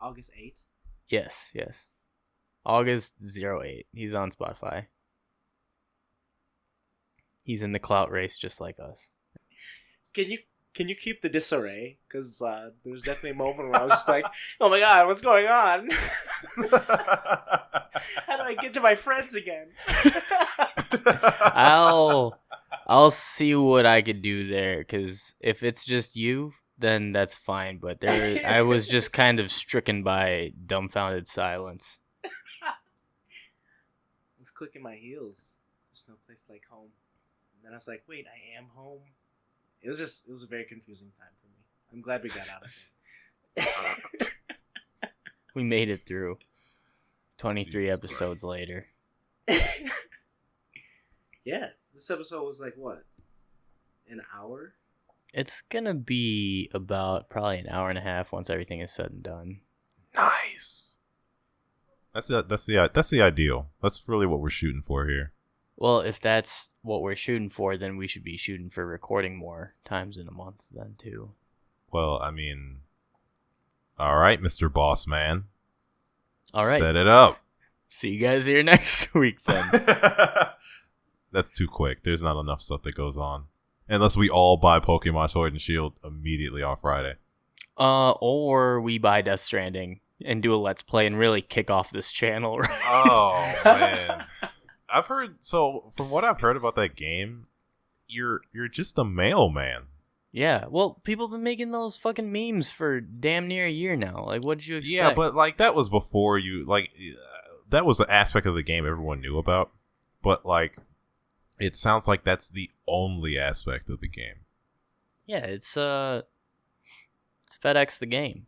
August 8? Yes. August 08. He's on Spotify. He's in the clout race just like us. Can you keep the disarray? Because there's definitely a moment where I was just like, oh my god, what's going on? How do I get to my friends again? I'll see what I could do there, because if it's just you, then that's fine. But I was just kind of stricken by dumbfounded silence. I was clicking my heels. There's no place like home. And then I was like, wait, I am home? It was a very confusing time for me. I'm glad we got out of it. We made it through 23 Jesus episodes Christ. later. Yeah, this episode was like, what? An hour? It's gonna be about probably an hour and a half once everything is said and done. Nice. That's the ideal. That's really what we're shooting for here. Well, if that's what we're shooting for, then we should be shooting for recording more times in a month then too. Well, I mean, all right, Mr. Boss Man. All right. Set it up. See you guys here next week then. That's too quick. There's not enough stuff that goes on. Unless we all buy Pokemon Sword and Shield immediately on Friday. Or we buy Death Stranding and do a Let's Play and really kick off this channel. Right? Oh, man. From what I've heard about that game, you're just a mailman. Yeah, well, people have been making those fucking memes for damn near a year now. Like, what did you expect? Yeah, but like that was before you that was an aspect of the game everyone knew about. But like, it sounds like that's the only aspect of the game. Yeah, it's FedEx the game.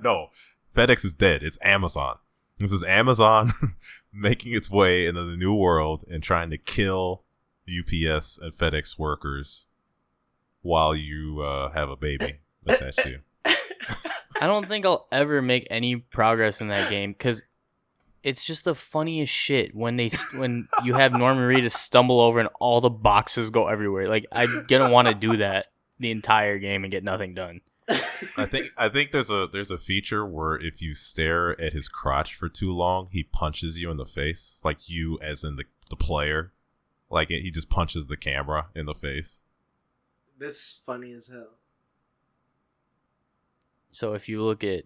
No, FedEx is dead. It's Amazon. This is Amazon making its way into the new world and trying to kill UPS and FedEx workers while you have a baby attached to you. I don't think I'll ever make any progress in that game because it's just the funniest shit when you have Norman Reedus stumble over and all the boxes go everywhere. Like, I'm gonna want to do that the entire game and get nothing done. I think there's a feature where if you stare at his crotch for too long, he punches you in the face, like you as in the player, like he just punches the camera in the face. That's funny as hell. So if you look at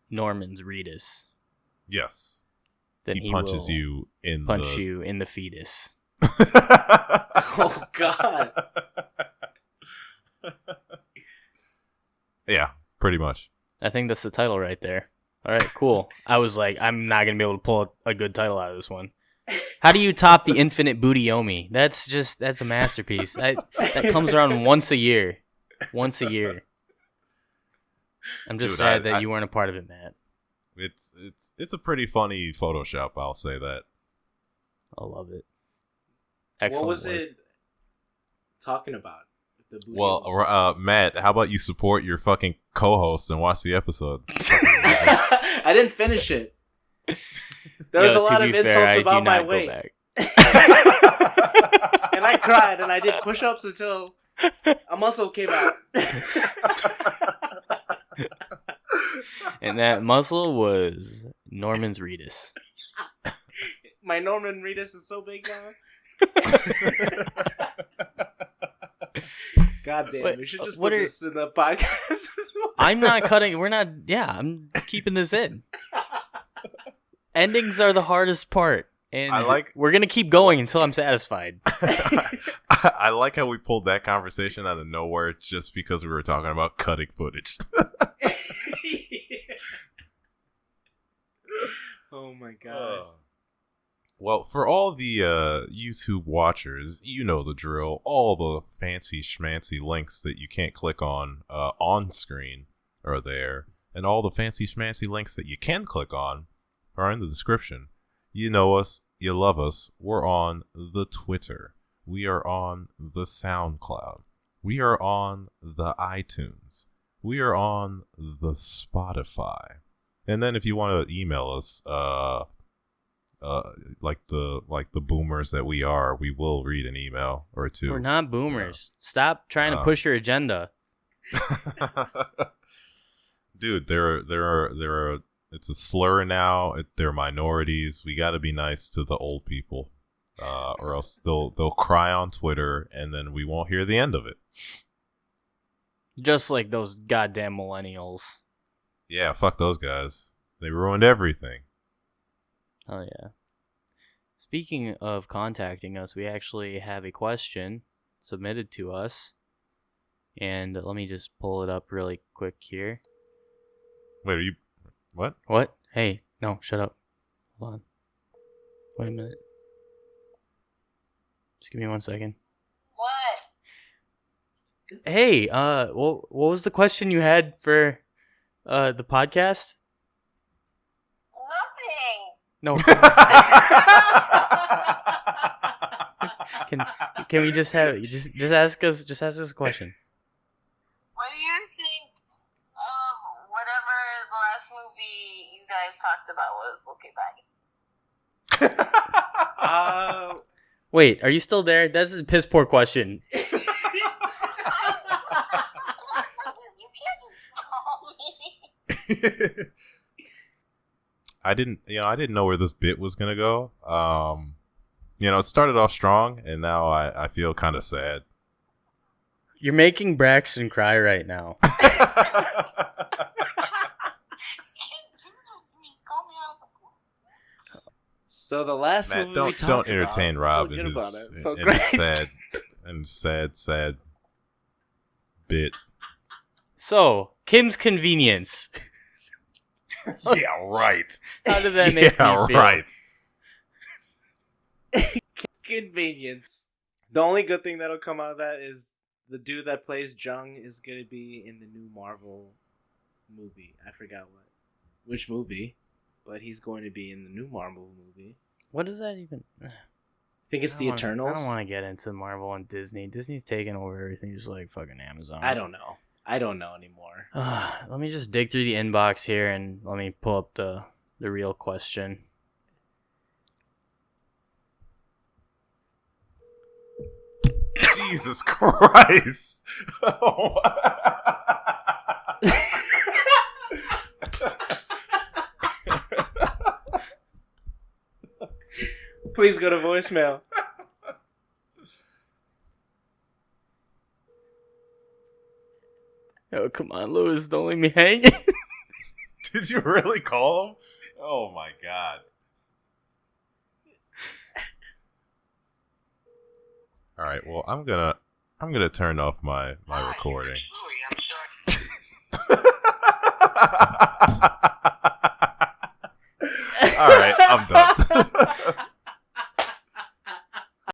Norman's Reedus, Yes, then he punches will you in you in the fetus. Oh god. Yeah, pretty much. I think that's the title right there. All right, cool. I was like, I'm not gonna be able to pull a good title out of this one. How do you top the Infinite Bootyomi? That's a masterpiece. That comes around once a year. Once a year. I'm just sad that you weren't a part of it, Matt. It's a pretty funny Photoshop, I'll say that. I love it. Excellent. What was work. it talking about? The Well, Matt, how about you support your fucking co-host and watch the episode? I didn't finish it. There was a lot of insults about my weight. And I cried and I did push-ups until a muscle came out. And that muscle was Norman's Reedus. My Norman Reedus is so big now. God damn, we should just put this in the podcast. I'm not cutting. We're not. Yeah, I'm keeping this in. Endings are the hardest part, and we're gonna keep going until I'm satisfied. I like how we pulled that conversation out of nowhere just because we were talking about cutting footage. Oh my god. Well, for all the YouTube watchers, you know the drill. All the fancy schmancy links that you can't click on screen are there. And all the fancy schmancy links that you can click on are in the description. You know us. You love us. We're on the Twitter. We are on the SoundCloud. We are on the iTunes. We are on the Spotify. And then if you want to email us, like the boomers that we are, we will read an email or two. We're not boomers. Stop trying to push your agenda. Dude, there are. It's a slur now. They're minorities. We got to be nice to the old people, or else they'll cry on Twitter, and then we won't hear the end of it. Just like those goddamn millennials. Yeah, fuck those guys. They ruined everything. Oh, yeah. Speaking of contacting us, we actually have a question submitted to us. And let me just pull it up really quick here. Wait, are you... What? What? Hey, no, shut up. Hold on. Wait a minute. Just give me 1 second. What? Hey, what was the question you had for the podcast? Nothing. No. Can we just have just ask us a question? What do you think of whatever the last movie you guys talked about was? Okay, bye. Wait, are you still there? That's a piss poor question. You can't just call me. I didn't know where this bit was gonna go. It started off strong, and now I feel kind of sad. You're making Braxton cry right now. So the last Matt, movie don't entertain Rob in his sad bit. So, Kim's Convenience. Yeah, right. How did that make me feel? Right. Convenience. The only good thing that'll come out of that is the dude that plays Jung is going to be in the new Marvel movie. I forgot which movie, but he's going to be in the new Marvel movie. What does that even... I think it's the Eternals. I don't want to get into Marvel and Disney. Disney's taking over everything just like fucking Amazon. I don't know anymore. Let me just dig through the inbox here and let me pull up the real question. Jesus Christ. Please go to voicemail. Oh, come on, Lewis. Don't leave me hanging. Did you really call him? Oh, my God. All right, well, I'm gonna turn off my recording. I'm sorry.